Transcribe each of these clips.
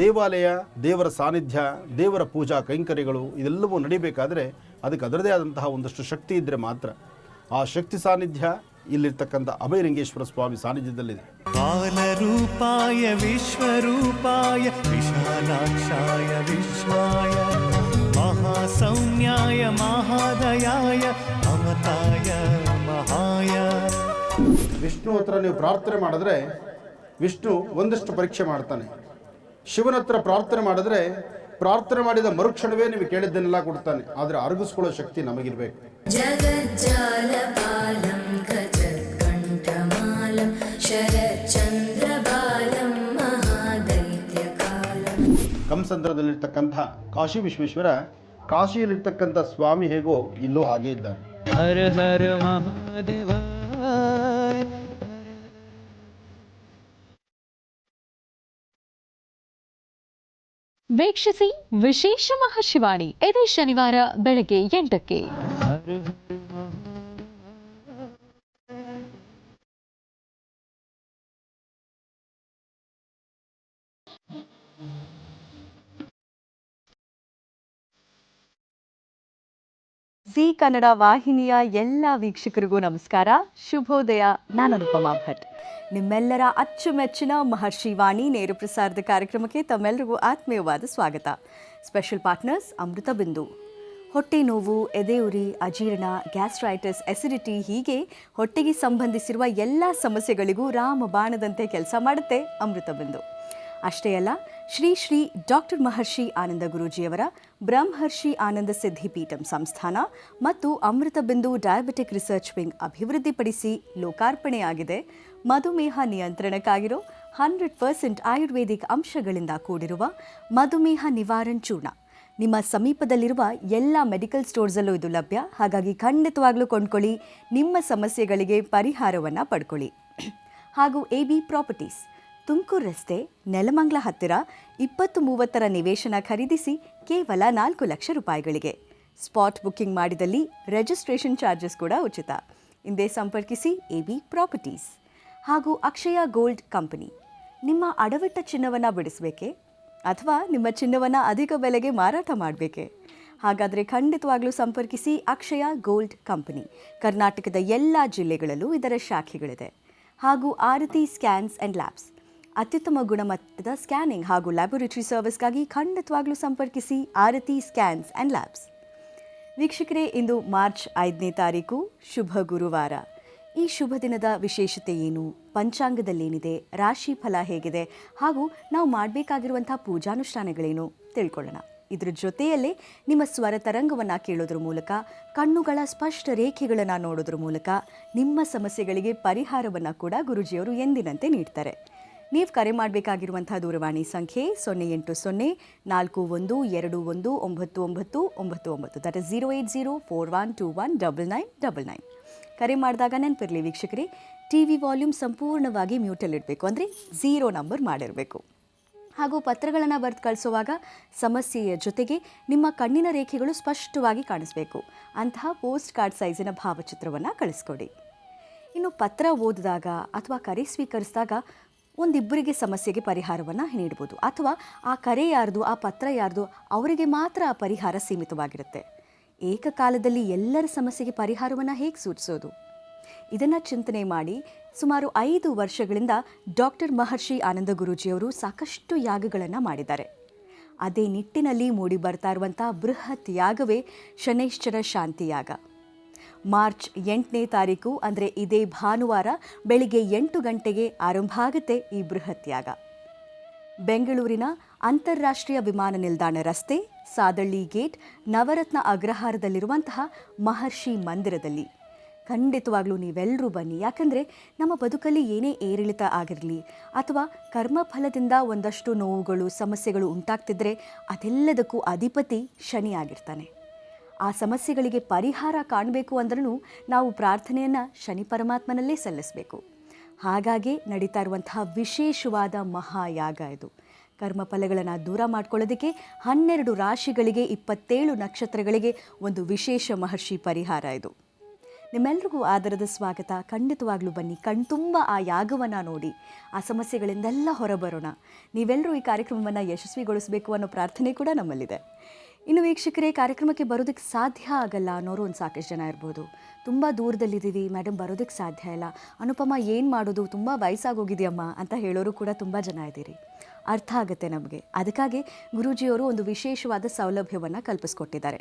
ದೇವಾಲಯ, ದೇವರ ಸಾನ್ನಿಧ್ಯ, ದೇವರ ಪೂಜಾ ಕೈಂಕರ್ಯಗಳು ಇದೆಲ್ಲವೂ ನಡಿಬೇಕಾದರೆ ಅದಕ್ಕೆ ಅದರದೇ ಆದಂತಹ ಒಂದಷ್ಟು ಶಕ್ತಿ ಇದ್ದರೆ ಮಾತ್ರ. ಆ ಶಕ್ತಿ ಸಾನ್ನಿಧ್ಯ ಇಲ್ಲಿರ್ತಕ್ಕಂಥ ಅಭಯಲಿಂಗೇಶ್ವರ ಸ್ವಾಮಿ ಸಾನ್ನಿಧ್ಯದಲ್ಲಿದೆ. ಕಾಲರೂಪಾಯ ವಿಶ್ವರೂಪಾಯ ವಿಶಾಲಾಕ್ಷಾಯ ವಿಶ್ವಾಯ ಮಹಾಸೌಮ್ಯಾಯ ಮಹಾದಯಾಯ ಮಮತಾಯ ಮಹಾಯ. ವಿಷ್ಣು ಹತ್ರ ನೀವು ಪ್ರಾರ್ಥನೆ ಮಾಡಿದ್ರೆ ವಿಷ್ಣು ಒಂದಷ್ಟು ಪರೀಕ್ಷೆ ಮಾಡ್ತಾನೆ. ಶಿವನ ಹತ್ರ ಪ್ರಾರ್ಥನೆ ಮಾಡಿದ್ರೆ ಪ್ರಾರ್ಥನೆ ಮಾಡಿದ ಮರುಕ್ಷಣವೇ ನೀವು ಕೇಳಿದ್ದನ್ನೆಲ್ಲ ಕೊಡ್ತಾನೆ. ಆದರೆ ಅರಗಿಸ್ಕೊಳ್ಳೋ ಶಕ್ತಿ ನಮಗಿರ್ಬೇಕು. ಜಗಜ್ಜಾಲಪಾಲಂ ಗಜಕಂಠಮಾಲಂ ಶರಚಂದ್ರಬಾಲಂ ಮಹಾದೈತ್ಯಕಾಲಂ. ಕಂಸಂದ್ರದಲ್ಲಿರ್ತಕ್ಕಂಥ ಕಾಶಿ ವಿಶ್ವೇಶ್ವರ, ಕಾಶಿಯಲ್ಲಿರ್ತಕ್ಕಂಥ ಸ್ವಾಮಿ ಹೇಗೋ ಇಲ್ಲೂ ಹಾಗೇ ಇದ್ದಾರೆ. ಹರ ಹರ ಮಹಾದೇವ. ವೀಕ್ಷಿಸಿ ವಿಶೇಷ ಮಹಾಶಿವಾಣಿ ಇದೇ ಶನಿವಾರ ಬೆಳಗ್ಗೆ 8ಕ್ಕೆ. ಜಿ ಕನ್ನಡ ವಾಹಿನಿಯ ಎಲ್ಲ ವೀಕ್ಷಕರಿಗೂ ನಮಸ್ಕಾರ, ಶುಭೋದಯ. ನಾನು ಅನುಪಮಾ ಭಟ್. ನಿಮ್ಮೆಲ್ಲರ ಅಚ್ಚುಮೆಚ್ಚಿನ ಮಹರ್ಷಿ ವಾಣಿ ನೇರ ಪ್ರಸಾರದ ಕಾರ್ಯಕ್ರಮಕ್ಕೆ ತಮ್ಮೆಲ್ಲರಿಗೂ ಆತ್ಮೀಯವಾದ ಸ್ವಾಗತ. ಸ್ಪೆಷಲ್ ಪಾರ್ಟ್ನರ್ಸ್ ಅಮೃತ ಬಿಂದು. ಹೊಟ್ಟೆ ನೋವು, ಎದೆಯುರಿ, ಅಜೀರ್ಣ, ಗ್ಯಾಸ್ಟ್ರೈಟಿಸ್, ಎಸಿಡಿಟಿ ಹೀಗೆ ಹೊಟ್ಟೆಗೆ ಸಂಬಂಧಿಸಿರುವ ಎಲ್ಲ ಸಮಸ್ಯೆಗಳಿಗೂ ರಾಮ ಬಾಣದಂತೆ ಕೆಲಸ ಮಾಡುತ್ತೆ ಅಮೃತ ಬಿಂದು. ಅಷ್ಟೇ ಅಲ್ಲ, ಶ್ರೀ ಶ್ರೀ ಡಾಕ್ಟರ್ ಮಹರ್ಷಿ ಆನಂದ ಗುರೂಜಿಯವರ ಬ್ರಹ್ಮರ್ಷಿ ಆನಂದ ಸಿದ್ಧಿಪೀಠಂ ಸಂಸ್ಥಾನ ಮತ್ತು ಅಮೃತ ಬಿಂದು ಡಯಾಬಿಟಿಕ್ ರಿಸರ್ಚ್ ವಿಂಗ್ ಅಭಿವೃದ್ಧಿಪಡಿಸಿ ಲೋಕಾರ್ಪಣೆಯಾಗಿದೆ ಮಧುಮೇಹ ನಿಯಂತ್ರಣಕ್ಕಾಗಿರೋ 100% ಆಯುರ್ವೇದಿಕ್ ಅಂಶಗಳಿಂದ ಕೂಡಿರುವ ಮಧುಮೇಹ ನಿವಾರಣ್ ಚೂರ್ಣ. ನಿಮ್ಮ ಸಮೀಪದಲ್ಲಿರುವ ಎಲ್ಲ ಮೆಡಿಕಲ್ ಸ್ಟೋರ್ಸಲ್ಲೂ ಇದು ಲಭ್ಯ. ಹಾಗಾಗಿ ಖಂಡಿತವಾಗ್ಲೂ ಕೊಂಡ್ಕೊಳ್ಳಿ, ನಿಮ್ಮ ಸಮಸ್ಯೆಗಳಿಗೆ ಪರಿಹಾರವನ್ನು ಪಡ್ಕೊಳ್ಳಿ. ಹಾಗೂ AB ಪ್ರಾಪರ್ಟೀಸ್, ತುಮಕೂರು ರಸ್ತೆ, ನೆಲಮಂಗಲ ಹತ್ತಿರ 20-30 ನಿವೇಶನ ಖರೀದಿಸಿ ಕೇವಲ 4 ಲಕ್ಷ ರೂಪಾಯಿಗಳಿಗೆ. ಸ್ಪಾಟ್ ಬುಕ್ಕಿಂಗ್ ಮಾಡಿದಲ್ಲಿ ರಿಜಿಸ್ಟ್ರೇಷನ್ ಚಾರ್ಜಸ್ ಕೂಡ ಉಚಿತ. ಹಿಂದೆ ಸಂಪರ್ಕಿಸಿ AB ಪ್ರಾಪರ್ಟೀಸ್. ಹಾಗೂ ಅಕ್ಷಯ ಗೋಲ್ಡ್ ಕಂಪನಿ. ನಿಮ್ಮ ಅಡವಿಟ್ಟ ಚಿನ್ನವನ್ನು ಬಿಡಿಸಬೇಕೆ ಅಥವಾ ನಿಮ್ಮ ಚಿನ್ನವನ್ನು ಅಧಿಕ ಬೆಲೆಗೆ ಮಾರಾಟ ಮಾಡಬೇಕೆ? ಹಾಗಾದರೆ ಖಂಡಿತವಾಗ್ಲೂ ಸಂಪರ್ಕಿಸಿ ಅಕ್ಷಯ ಗೋಲ್ಡ್ ಕಂಪನಿ. ಕರ್ನಾಟಕದ ಎಲ್ಲ ಜಿಲ್ಲೆಗಳಲ್ಲೂ ಇದರ ಶಾಖೆಗಳಿದೆ. ಹಾಗೂ ಆರತಿ ಸ್ಕ್ಯಾನ್ಸ್ ಆ್ಯಂಡ್ ಲ್ಯಾಬ್ಸ್. ಅತ್ಯುತ್ತಮ ಗುಣಮಟ್ಟದ ಸ್ಕ್ಯಾನಿಂಗ್ ಹಾಗೂ ಲ್ಯಾಬೊರೇಟರಿ ಸರ್ವಿಸ್ಗಾಗಿ ಖಂಡಿತವಾಗ್ಲೂ ಸಂಪರ್ಕಿಸಿ ಆರತಿ ಸ್ಕ್ಯಾನ್ಸ್ ಆ್ಯಂಡ್ ಲ್ಯಾಬ್ಸ್. ವೀಕ್ಷಕರೇ, ಇಂದು ಮಾರ್ಚ್ 5ನೇ ತಾರೀಕು, ಶುಭ ಗುರುವಾರ. ಈ ಶುಭ ದಿನದ ವಿಶೇಷತೆ ಏನು, ಪಂಚಾಂಗದಲ್ಲೇನಿದೆ, ರಾಶಿ ಫಲ ಹೇಗಿದೆ, ಹಾಗೂ ನಾವು ಮಾಡಬೇಕಾಗಿರುವಂಥ ಪೂಜಾನುಷ್ಠಾನಗಳೇನು ತಿಳ್ಕೊಳ್ಳೋಣ. ಇದ್ರ ಜೊತೆಯಲ್ಲೇ ನಿಮ್ಮ ಸ್ವರ ತರಂಗವನ್ನು ಕೇಳೋದ್ರ ಮೂಲಕ, ಕಣ್ಣುಗಳ ಸ್ಪಷ್ಟ ರೇಖೆಗಳನ್ನು ನೋಡೋದ್ರ ಮೂಲಕ ನಿಮ್ಮ ಸಮಸ್ಯೆಗಳಿಗೆ ಪರಿಹಾರವನ್ನು ಕೂಡ ಗುರೂಜಿಯವರು ಎಂದಿನಂತೆ ನೀಡ್ತಾರೆ. ನೀವು ಕರೆ ಮಾಡಬೇಕಾಗಿರುವಂಥ ದೂರವಾಣಿ ಸಂಖ್ಯೆ 08041219999. That is 08041219999. ಕರೆ ಮಾಡಿದಾಗ ನೆನಪಿರಲಿ ವೀಕ್ಷಕರೇ, TV ವಾಲ್ಯೂಮ್ ಸಂಪೂರ್ಣವಾಗಿ ಮ್ಯೂಟಲ್ಲಿಡಬೇಕು, ಅಂದರೆ 0 ನಂಬರ್ ಮಾಡಿರಬೇಕು. ಹಾಗೂ ಪತ್ರಗಳನ್ನು ಬರೆದು ಕಳಿಸುವಾಗ ಸಮಸ್ಯೆಯ ಜೊತೆಗೆ ನಿಮ್ಮ ಕಣ್ಣಿನ ರೇಖೆಗಳು ಸ್ಪಷ್ಟವಾಗಿ ಕಾಣಿಸಬೇಕು. ಅಂತಹ ಪೋಸ್ಟ್ ಕಾರ್ಡ್ ಸೈಜಿನ ಭಾವಚಿತ್ರವನ್ನು ಕಳಿಸ್ಕೊಡಿ. ಇನ್ನು ಪತ್ರ ಓದಿದಾಗ ಅಥವಾ ಕರೆ ಸ್ವೀಕರಿಸಿದಾಗ ಒಂದಿಬ್ಬರಿಗೆ ಸಮಸ್ಯೆಗೆ ಪರಿಹಾರವನ್ನು ನೀಡ್ಬೋದು, ಅಥವಾ ಆ ಕರೆ ಯಾರ್ದು, ಆ ಪತ್ರ ಯಾರ್ದು, ಅವರಿಗೆ ಮಾತ್ರ ಆ ಪರಿಹಾರ ಸೀಮಿತವಾಗಿರುತ್ತೆ. ಏಕಕಾಲದಲ್ಲಿ ಎಲ್ಲರ ಸಮಸ್ಯೆಗೆ ಪರಿಹಾರವನ್ನು ಹೇಗೆ ಸೂಚಿಸೋದು? ಇದನ್ನು ಚಿಂತನೆ ಮಾಡಿ ಸುಮಾರು 5 ವರ್ಷಗಳಿಂದ ಡಾಕ್ಟರ್ ಮಹರ್ಷಿ ಆನಂದ ಗುರೂಜಿಯವರು ಸಾಕಷ್ಟು ಯಾಗಗಳನ್ನು ಮಾಡಿದ್ದಾರೆ. ಅದೇ ನಿಟ್ಟಿನಲ್ಲಿ ಮೂಡಿ ಬರ್ತಾ ಇರುವಂಥ ಬೃಹತ್ ಯಾಗವೇ ಶನೈಶ್ಚರ ಶಾಂತಿ ಯಾಗ. ಮಾರ್ಚ್ 8ನೇ ತಾರೀಕು ಅಂದರೆ ಇದೇ ಭಾನುವಾರ ಬೆಳಿಗ್ಗೆ 8 ಗಂಟೆಗೆ ಆರಂಭ ಆಗುತ್ತೆ ಈ ಬೃಹತ್ ಯಾಗ. ಬೆಂಗಳೂರಿನ ಅಂತಾರಾಷ್ಟ್ರೀಯ ವಿಮಾನ ನಿಲ್ದಾಣ ರಸ್ತೆ, ಸಾದಳ್ಳಿ ಗೇಟ್, ನವರತ್ನ ಅಗ್ರಹಾರದಲ್ಲಿರುವಂತಹ ಮಹರ್ಷಿ ಮಂದಿರದಲ್ಲಿ. ಖಂಡಿತವಾಗ್ಲೂ ನೀವೆಲ್ಲರೂ ಬನ್ನಿ. ಯಾಕಂದರೆ ನಮ್ಮ ಬದುಕಲ್ಲಿ ಏನೇ ಏರಿಳಿತ ಆಗಿರಲಿ ಅಥವಾ ಕರ್ಮಫಲದಿಂದ ಒಂದಷ್ಟು ನೋವುಗಳು, ಸಮಸ್ಯೆಗಳು ಉಂಟಾಗ್ತಿದ್ರೆ ಅದೆಲ್ಲದಕ್ಕೂ ಅಧಿಪತಿ ಶನಿ ಆಗಿರ್ತಾನೆ. ಆ ಸಮಸ್ಯೆಗಳಿಗೆ ಪರಿಹಾರ ಕಾಣಬೇಕು ಅಂದ್ರೂ ನಾವು ಪ್ರಾರ್ಥನೆಯನ್ನು ಶನಿ ಪರಮಾತ್ಮನಲ್ಲೇ ಸಲ್ಲಿಸಬೇಕು. ಹಾಗಾಗಿ ನಡೀತಾ ಇರುವಂತಹ ವಿಶೇಷವಾದ ಮಹಾಯಾಗ ಇದು. ಕರ್ಮಫಲಗಳನ್ನು ದೂರ ಮಾಡ್ಕೊಳ್ಳೋದಕ್ಕೆ 12 ರಾಶಿಗಳಿಗೆ 27 ನಕ್ಷತ್ರಗಳಿಗೆ ಒಂದು ವಿಶೇಷ ಮಹರ್ಷಿ ಪರಿಹಾರ ಇದು. ನಿಮ್ಮೆಲ್ರಿಗೂ ಆದರದ ಸ್ವಾಗತ. ಖಂಡಿತವಾಗ್ಲೂ ಬನ್ನಿ, ಕಣ್ತುಂಬ ಆ ಯಾಗವನ್ನು ನೋಡಿ ಆ ಸಮಸ್ಯೆಗಳಿಂದೆಲ್ಲ ಹೊರಬರೋಣ. ನೀವೆಲ್ಲರೂ ಈ ಕಾರ್ಯಕ್ರಮವನ್ನು ಯಶಸ್ವಿಗೊಳಿಸಬೇಕು ಅನ್ನೋ ಪ್ರಾರ್ಥನೆ ಕೂಡ ನಮ್ಮಲ್ಲಿದೆ. ಇನ್ನು ವೀಕ್ಷಕರೇ, ಕಾರ್ಯಕ್ರಮಕ್ಕೆ ಬರೋದಕ್ಕೆ ಸಾಧ್ಯ ಆಗಲ್ಲ ಅನ್ನೋರು ಒಂದು ಸಾಕಷ್ಟು ಜನ ಇರ್ಬೋದು. ತುಂಬ ದೂರದಲ್ಲಿದ್ದೀವಿ ಮೇಡಮ್, ಬರೋದಕ್ಕೆ ಸಾಧ್ಯ ಇಲ್ಲ, ಅನುಪಮ ಏನು ಮಾಡೋದು, ತುಂಬ ವಯಸ್ಸಾಗೋಗಿದೆಯಮ್ಮ ಅಂತ ಹೇಳೋರು ಕೂಡ ತುಂಬ ಜನ ಇದ್ದೀರಿ. ಅರ್ಥ ಆಗುತ್ತೆ ನಮಗೆ. ಅದಕ್ಕಾಗಿ ಗುರೂಜಿಯವರು ಒಂದು ವಿಶೇಷವಾದ ಸೌಲಭ್ಯವನ್ನು ಕಲ್ಪಿಸ್ಕೊಟ್ಟಿದ್ದಾರೆ.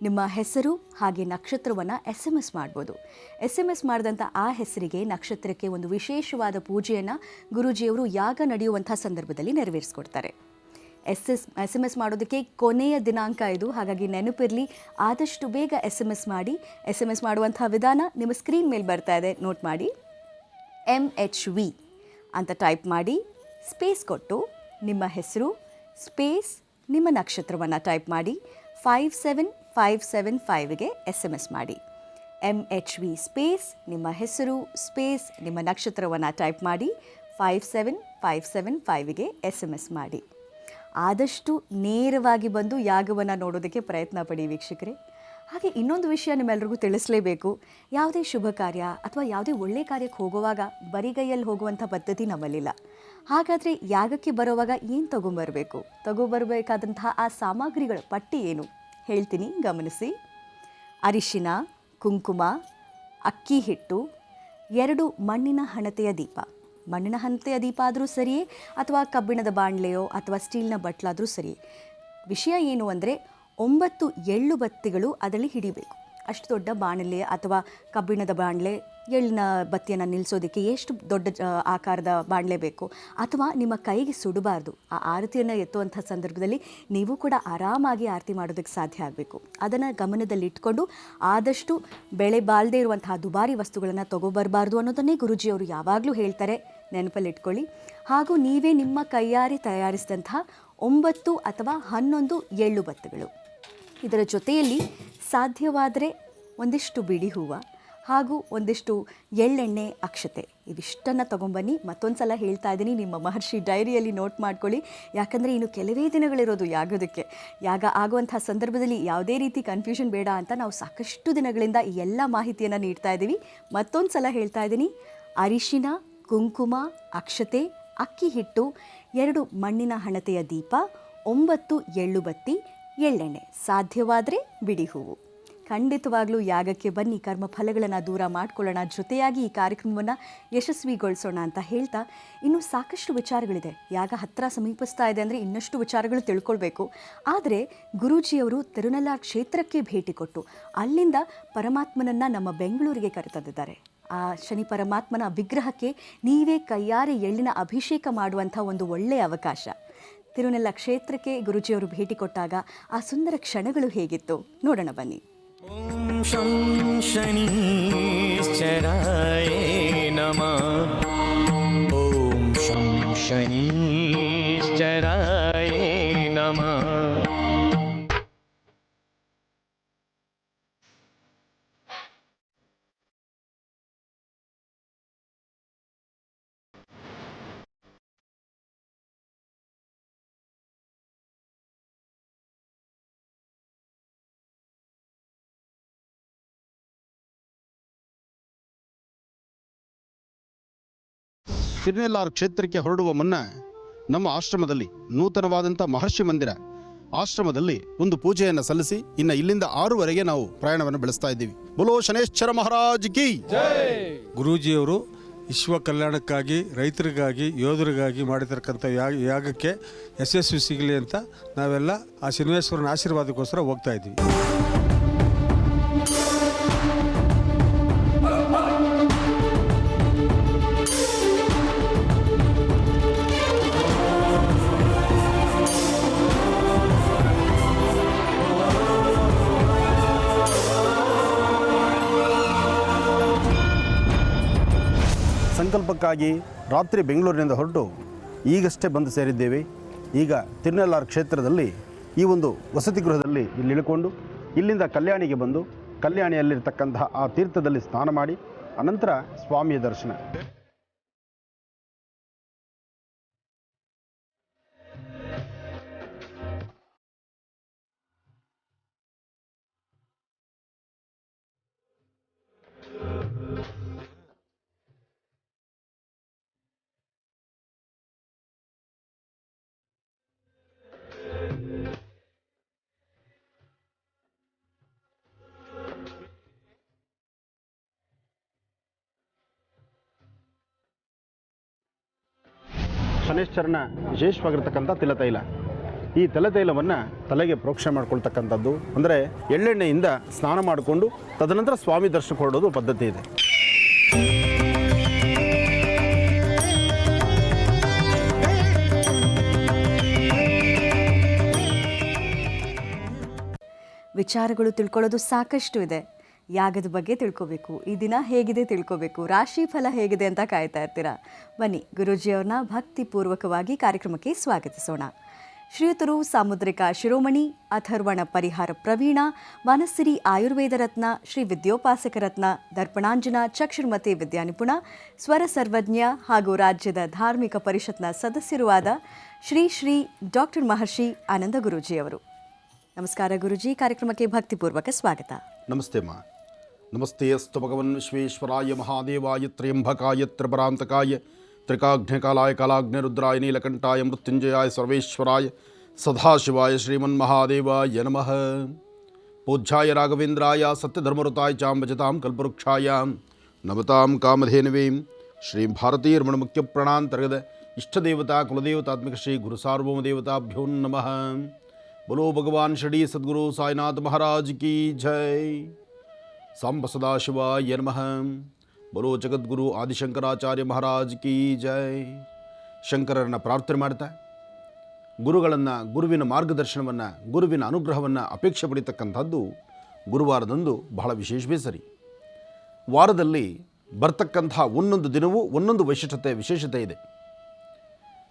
ನಿಮ್ಮ ಹೆಸರು ಹಾಗೆ ನಕ್ಷತ್ರವನ್ನು SMS ಮಾಡ್ಬೋದು. SMS ಮಾಡಿದಂಥ ಆ ಹೆಸರಿಗೆ, ನಕ್ಷತ್ರಕ್ಕೆ ಒಂದು ವಿಶೇಷವಾದ ಪೂಜೆಯನ್ನು ಗುರೂಜಿಯವರು ಯಾಗ ನಡೆಯುವಂಥ ಸಂದರ್ಭದಲ್ಲಿ ನೆರವೇರಿಸ್ಕೊಡ್ತಾರೆ. SMS ಮಾಡೋದಕ್ಕೆ ಕೊನೆಯ ದಿನಾಂಕ ಇದು, ಹಾಗಾಗಿ ನೆನಪಿರಲಿ, ಆದಷ್ಟು ಬೇಗ SMS ಮಾಡಿ. SMS ಮಾಡುವಂಥ ವಿಧಾನ ನಿಮ್ಮ ಸ್ಕ್ರೀನ್ ಮೇಲೆ ಬರ್ತಾ ಇದೆ, ನೋಟ್ ಮಾಡಿ. MHV ಅಂತ ಟೈಪ್ ಮಾಡಿ, ಸ್ಪೇಸ್ ಕೊಟ್ಟು ನಿಮ್ಮ ಹೆಸರು ಸ್ಪೇಸ್ ನಿಮ್ಮ ನಕ್ಷತ್ರವನ್ನು ಟೈಪ್ ಮಾಡಿ 57575ಗೆ SMS ಮಾಡಿ. MHV ಸ್ಪೇಸ್ ನಿಮ್ಮ ಹೆಸರು ಸ್ಪೇಸ್ ನಿಮ್ಮ ನಕ್ಷತ್ರವನ್ನು ಟೈಪ್ ಮಾಡಿ 57575ಗೆ SMS ಮಾಡಿ. ಆದಷ್ಟು ನೇರವಾಗಿ ಬಂದು ಯಾಗವನ್ನು ನೋಡೋದಕ್ಕೆ ಪ್ರಯತ್ನ ಪಡಿ ವೀಕ್ಷಕರೇ. ಹಾಗೆ ಇನ್ನೊಂದು ವಿಷಯ ನಿಮ್ಮೆಲ್ರಿಗೂ ತಿಳಿಸಲೇಬೇಕು. ಯಾವುದೇ ಶುಭ ಕಾರ್ಯ ಅಥವಾ ಯಾವುದೇ ಒಳ್ಳೆ ಕಾರ್ಯಕ್ಕೆ ಹೋಗುವಾಗ ಬರಿಗೈಯಲ್ಲಿ ಹೋಗುವಂಥ ಪದ್ಧತಿ ನಮ್ಮಲ್ಲಿಲ್ಲ. ಹಾಗಾದರೆ ಯಾಗಕ್ಕೆ ಬರೋವಾಗ ಏನು ತಗೊಬರಬೇಕಾದಂತಹ ಆ ಸಾಮಗ್ರಿಗಳ ಪಟ್ಟಿ ಏನು ಹೇಳ್ತೀನಿ, ಗಮನಿಸಿ. ಅರಿಶಿನ, ಕುಂಕುಮ, ಅಕ್ಕಿ ಹಿಟ್ಟು, 2 ಮಣ್ಣಿನ ಹಣತೆಯ ದೀಪ. ಮಣ್ಣಿನ ಹಣತೆಯ ದೀಪ ಆದರೂ ಸರಿಯೇ, ಅಥವಾ ಕಬ್ಬಿಣದ ಬಾಣಲೆಯೋ ಅಥವಾ ಸ್ಟೀಲ್ನ ಬಟ್ಲಾದರೂ ಸರಿ. ವಿಷಯ ಏನು ಅಂದರೆ 9 ಎಳ್ಳು ಬತ್ತಿಗಳು ಅದರಲ್ಲಿ ಹಿಡಿಬೇಕು. ಅಷ್ಟು ದೊಡ್ಡ ಬಾಣಲೆ ಅಥವಾ ಕಬ್ಬಿಣದ ಬಾಣಲೆ, ಎಳ್ಳಿನ ಬತ್ತಿಯನ್ನು ನಿಲ್ಲಿಸೋದಕ್ಕೆ ಎಷ್ಟು ದೊಡ್ಡ ಆಕಾರದ ಬಾಣಲೆ ಬೇಕು, ಅಥವಾ ನಿಮ್ಮ ಕೈಗೆ ಸುಡಬಾರ್ದು. ಆ ಆರತಿಯನ್ನು ಎತ್ತುವಂಥ ಸಂದರ್ಭದಲ್ಲಿ ನೀವು ಕೂಡ ಆರಾಮಾಗಿ ಆರತಿ ಮಾಡೋದಕ್ಕೆ ಸಾಧ್ಯ ಆಗಬೇಕು. ಅದನ್ನು ಗಮನದಲ್ಲಿಟ್ಕೊಂಡು ಆದಷ್ಟು ಬೆಳೆ ಬಾಳದೇ ಇರುವಂತಹ ದುಬಾರಿ ವಸ್ತುಗಳನ್ನು ತೊಗೊಬರಬಾರ್ದು ಅನ್ನೋದನ್ನೇ ಗುರೂಜಿಯವರು ಯಾವಾಗಲೂ ಹೇಳ್ತಾರೆ, ನೆನಪಲ್ಲಿಟ್ಕೊಳ್ಳಿ. ಹಾಗೂ ನೀವೇ ನಿಮ್ಮ ಕೈಯಾರೆ ತಯಾರಿಸಿದಂತಹ 9 ಅಥವಾ 11 ಎಳ್ಳು ಬತ್ತುಗಳು. ಇದರ ಜೊತೆಯಲ್ಲಿ ಸಾಧ್ಯವಾದರೆ ಒಂದಿಷ್ಟು ಬಿಡಿ ಹೂವು ಹಾಗೂ ಒಂದಿಷ್ಟು ಎಳ್ಳೆಣ್ಣೆ, ಅಕ್ಷತೆ, ಇವಿಷ್ಟನ್ನು ತೊಗೊಂಬನ್ನಿ. ಮತ್ತೊಂದು ಸಲ ಹೇಳ್ತಾ ಇದ್ದೀನಿ, ನಿಮ್ಮ ಮಹರ್ಷಿ ಡೈರಿಯಲ್ಲಿ ನೋಟ್ ಮಾಡ್ಕೊಳ್ಳಿ. ಯಾಕಂದರೆ ಇನ್ನು ಕೆಲವೇ ದಿನಗಳಿರೋದು ಯಾಗೋದಕ್ಕೆ. ಯಾಗ ಆಗುವಂಥ ಸಂದರ್ಭದಲ್ಲಿ ಯಾವುದೇ ರೀತಿ ಕನ್ಫ್ಯೂಷನ್ ಬೇಡ ಅಂತ ನಾವು ಸಾಕಷ್ಟು ದಿನಗಳಿಂದ ಈ ಎಲ್ಲ ಮಾಹಿತಿಯನ್ನು ನೀಡ್ತಾ ಇದ್ದೀವಿ. ಮತ್ತೊಂದು ಸಲ ಹೇಳ್ತಾ ಇದ್ದೀನಿ, ಅರಿಶಿನ, ಕುಂಕುಮ, ಅಕ್ಷತೆ, ಅಕ್ಕಿ ಹಿಟ್ಟು, 2 ಮಣ್ಣಿನ ಹಣತೆಯ ದೀಪ, 9 ಎಳ್ಳು ಬತ್ತಿ, ಎಳ್ಳೆಣ್ಣೆ, ಸಾಧ್ಯವಾದರೆ ಬಿಡಿ ಹೂವು. ಖಂಡಿತವಾಗ್ಲೂ ಯಾಗಕ್ಕೆ ಬನ್ನಿ, ಕರ್ಮ ಫಲಗಳನ್ನು ದೂರ ಮಾಡ್ಕೊಳ್ಳೋಣ, ಜೊತೆಯಾಗಿ ಈ ಕಾರ್ಯಕ್ರಮವನ್ನು ಯಶಸ್ವಿಗೊಳಿಸೋಣ ಅಂತ ಹೇಳ್ತಾ, ಇನ್ನೂ ಸಾಕಷ್ಟು ವಿಚಾರಗಳಿದೆ. ಯಾಗ ಹತ್ತಿರ ಸಮೀಪಿಸ್ತಾ ಇದೆ ಅಂದರೆ ಇನ್ನಷ್ಟು ವಿಚಾರಗಳು ತಿಳ್ಕೊಳ್ಬೇಕು. ಆದರೆ ಗುರೂಜಿಯವರು ತಿರುನಲ್ಲಾರ್ ಕ್ಷೇತ್ರಕ್ಕೆ ಭೇಟಿ ಕೊಟ್ಟು ಅಲ್ಲಿಂದ ಪರಮಾತ್ಮನನ್ನು ನಮ್ಮ ಬೆಂಗಳೂರಿಗೆ ಕರೆತಂದಿದ್ದಾರೆ. ಆ ಶನಿ ಪರಮಾತ್ಮನ ವಿಗ್ರಹಕ್ಕೆ ನೀವೇ ಕೈಯಾರೆ ಎಳ್ಳಿನ ಅಭಿಷೇಕ ಮಾಡುವಂಥ ಒಂದು ಒಳ್ಳೆಯ ಅವಕಾಶ. ತಿರುನೆಲ್ಲ ಕ್ಷೇತ್ರಕ್ಕೆ ಗುರೂಜಿಯವರು ಭೇಟಿ ಕೊಟ್ಟಾಗ ಆ ಸುಂದರ ಕ್ಷಣಗಳು ಹೇಗಿತ್ತು ನೋಡೋಣ ಬನ್ನಿ. ಓಂ ಶಂ ಶನೀಶ್ಚರಾಯ ನಮಃ. ಓಂ ಶಂ ಶನೀಶ್ಚರಾಯ ನಮಃ. ತಿರುನೆಲ್ಲಾರ್ ಕ್ಷೇತ್ರಕ್ಕೆ ಹೊರಡುವ ಮುನ್ನ ನಮ್ಮ ಆಶ್ರಮದಲ್ಲಿ ನೂತನವಾದಂಥ ಮಹರ್ಷಿ ಮಂದಿರ ಆಶ್ರಮದಲ್ಲಿ ಒಂದು ಪೂಜೆಯನ್ನು ಸಲ್ಲಿಸಿ ಇಲ್ಲಿಂದ 6ವರೆಗೆ ನಾವು ಪ್ರಯಾಣವನ್ನು ಬೆಳೆಸ್ತಾ ಇದ್ದೀವಿ. ಬೋಲೋ ಶನೇಶ್ವರ ಮಹಾರಾಜ್ ಕಿ ಜೈ. ಗುರೂಜಿಯವರು ವಿಶ್ವ ಕಲ್ಯಾಣಕ್ಕಾಗಿ, ರೈತರಿಗಾಗಿ, ಯೋಧರಿಗಾಗಿ ಮಾಡಿರ್ತಕ್ಕಂಥ ಯಾಗಕ್ಕೆ ಯಶಸ್ವಿ ಸಿಗಲಿ ಅಂತ ನಾವೆಲ್ಲ ಆ ಶನಿವೇಶ್ವರನ ಆಶೀರ್ವಾದಕ್ಕೋಸ್ಕರ ಹೋಗ್ತಾ ಇದ್ದೀವಿ. ಸಂಕಲ್ಪಕ್ಕಾಗಿ ರಾತ್ರಿ ಬೆಂಗಳೂರಿನಿಂದ ಹೊರಟು ಈಗಷ್ಟೇ ಬಂದು ಸೇರಿದ್ದೇವೆ. ಈಗ ತಿರುನೆಲ್ಲಾರ್ ಕ್ಷೇತ್ರದಲ್ಲಿ ಈ ಒಂದು ವಸತಿ ಗೃಹದಲ್ಲಿ ಇಲ್ಲಿ ಇಳ್ಕೊಂಡು ಇಲ್ಲಿಂದ ಕಲ್ಯಾಣಿಗೆ ಬಂದು ಕಲ್ಯಾಣಿಯಲ್ಲಿರ್ತಕ್ಕಂತಹ ಆ ತೀರ್ಥದಲ್ಲಿ ಸ್ನಾನ ಮಾಡಿ ಅನಂತರ ಸ್ವಾಮಿಯ ದರ್ಶನ. ಶನೈಶ್ಚರನ ವಿಶೇಷವಾಗಿರ್ತಕ್ಕಂಥ ತಿಲತೈಲ. ಈ ತಲೆತೈಲವನ್ನು ತಲೆಗೆ ಪ್ರೋಕ್ಷಣೆ ಮಾಡ್ಕೊಳ್ತಕ್ಕಂಥದ್ದು, ಅಂದರೆ ಎಳ್ಳೆಣ್ಣೆಯಿಂದ ಸ್ನಾನ ಮಾಡಿಕೊಂಡು ತದನಂತರ ಸ್ವಾಮಿ ದರ್ಶನಕ್ಕೆ ಹೊರಡೋದು ಪದ್ಧತಿ ಇದೆ. ವಿಚಾರಗಳು ತಿಳ್ಕೊಳ್ಳೋದು ಸಾಕಷ್ಟು ಇದೆ. ಯಾಗದ ಬಗ್ಗೆ ತಿಳ್ಕೋಬೇಕು, ಈ ದಿನ ಹೇಗಿದೆ ತಿಳ್ಕೋಬೇಕು, ರಾಶಿ ಫಲ ಹೇಗಿದೆ ಅಂತ ಕಾಯ್ತಾ ಇರ್ತೀರಾ. ಬನ್ನಿ ಗುರೂಜಿಯವ್ರನ್ನ ಭಕ್ತಿಪೂರ್ವಕವಾಗಿ ಕಾರ್ಯಕ್ರಮಕ್ಕೆ ಸ್ವಾಗತಿಸೋಣ. ಶ್ರೀಯುತರು ಸಾಮುದ್ರಿಕ ಶಿರೋಮಣಿ, ಅಥರ್ವಣ ಪರಿಹಾರ ಪ್ರವೀಣ, ವನಸಿರಿ ಆಯುರ್ವೇದ ರತ್ನ, ಶ್ರೀ ವಿದ್ಯೋಪಾಸಕ ರತ್ನ, ದರ್ಪಣಾಂಜನ ಚಕ್ಷುರ್ಮತಿ ವಿದ್ಯಾನಿಪುಣ, ಸ್ವರ ಸರ್ವಜ್ಞ ಹಾಗೂ ರಾಜ್ಯದ ಧಾರ್ಮಿಕ ಪರಿಷತ್ನ ಸದಸ್ಯರೂ ಆದ ಶ್ರೀ ಶ್ರೀ ಡಾಕ್ಟರ್ ಮಹರ್ಷಿ ಆನಂದ ಗುರೂಜಿಯವರು. ನಮಸ್ಕಾರ ಗುರುಜಿ, ಕಾರ್ಯಕ್ರಮಕ್ಕೆ ಭಕ್ತಿಪೂರ್ವಕ ಸ್ವಾಗತ. ನಮಸ್ತೆ ಅಮ್ಮ. ನಮಸ್ತೆ ಅಸ್ತು ಭಗವನ್ ವಿಶ್ವೇಶ್ವರಾಯ ಮಹಾದೇವಾಯ ತ್ರ್ಯಂಬಕಾಯ ತ್ರಿಪರಾಂತಕಾಯ ತ್ರಿಕಾಗ್ನಿಕಾಲಾಯ ಕಾಲಾಗ್ನಿರುದ್ರಾಯ ನೀಲಕಂಠಾಯ ಮೃತ್ಯುಂಜಯಾಯ ಸರ್ವೇಶ್ವರಾಯ ಸದಾಶಿವಾಯ ಶ್ರೀಮನ್ಮಹಾದೇವಾಯ ನಮಃ. ಪೂಜ್ಯಾಯ ರಾಘವೇಂದ್ರಾಯ ಸತ್ಯಧರ್ಮಋತಾಯ ಚಾಂಬಜತಾಂ ಕಲ್ಪವೃಕ್ಷಾಯ ನಮತಾಂ ಕಾಮಧೇನವೇ ಶ್ರೀ ಭಾರತೀಯ ರಮಣ ಮುಖ್ಯ ಪ್ರಾಣಾಂತರ್ಗದ ಇಷ್ಟದೇವತಾ ಕುಲದೇವತಾತ್ಮಕ ಶ್ರೀ ಗುರು ಸಾರ್ವಭೌಮ ದೇವತಾಭ್ಯೋ ನಮಃ. बोलो भगवान श्री सद्गुरु साईनाथ महाराज की जय. सांब सदाशिवाय नमः. बोलो जगद्गुरु ಆದಿಶಂಕರಾಚಾರ್ಯ ಮಹಾರಾಜ್ ಕಿ ಜೈ. ಶಂಕರರನ್ನು ಪ್ರಾರ್ಥನೆ ಮಾಡ್ತಾ ಗುರುಗಳನ್ನು, ಗುರುವಿನ ಮಾರ್ಗದರ್ಶನವನ್ನು, ಗುರುವಿನ ಅನುಗ್ರಹವನ್ನು ಅಪೇಕ್ಷೆ ಪಡಿತಕ್ಕಂಥದ್ದು ಗುರುವಾರದಂದು ಬಹಳ ವಿಶೇಷವೇ ಸರಿ. ವಾರದಲ್ಲಿ ಬರ್ತಕ್ಕಂಥ ಒಂದೊಂದು ದಿನವೂ ಒಂದೊಂದು ವಿಶೇಷತೆ ಇದೆ.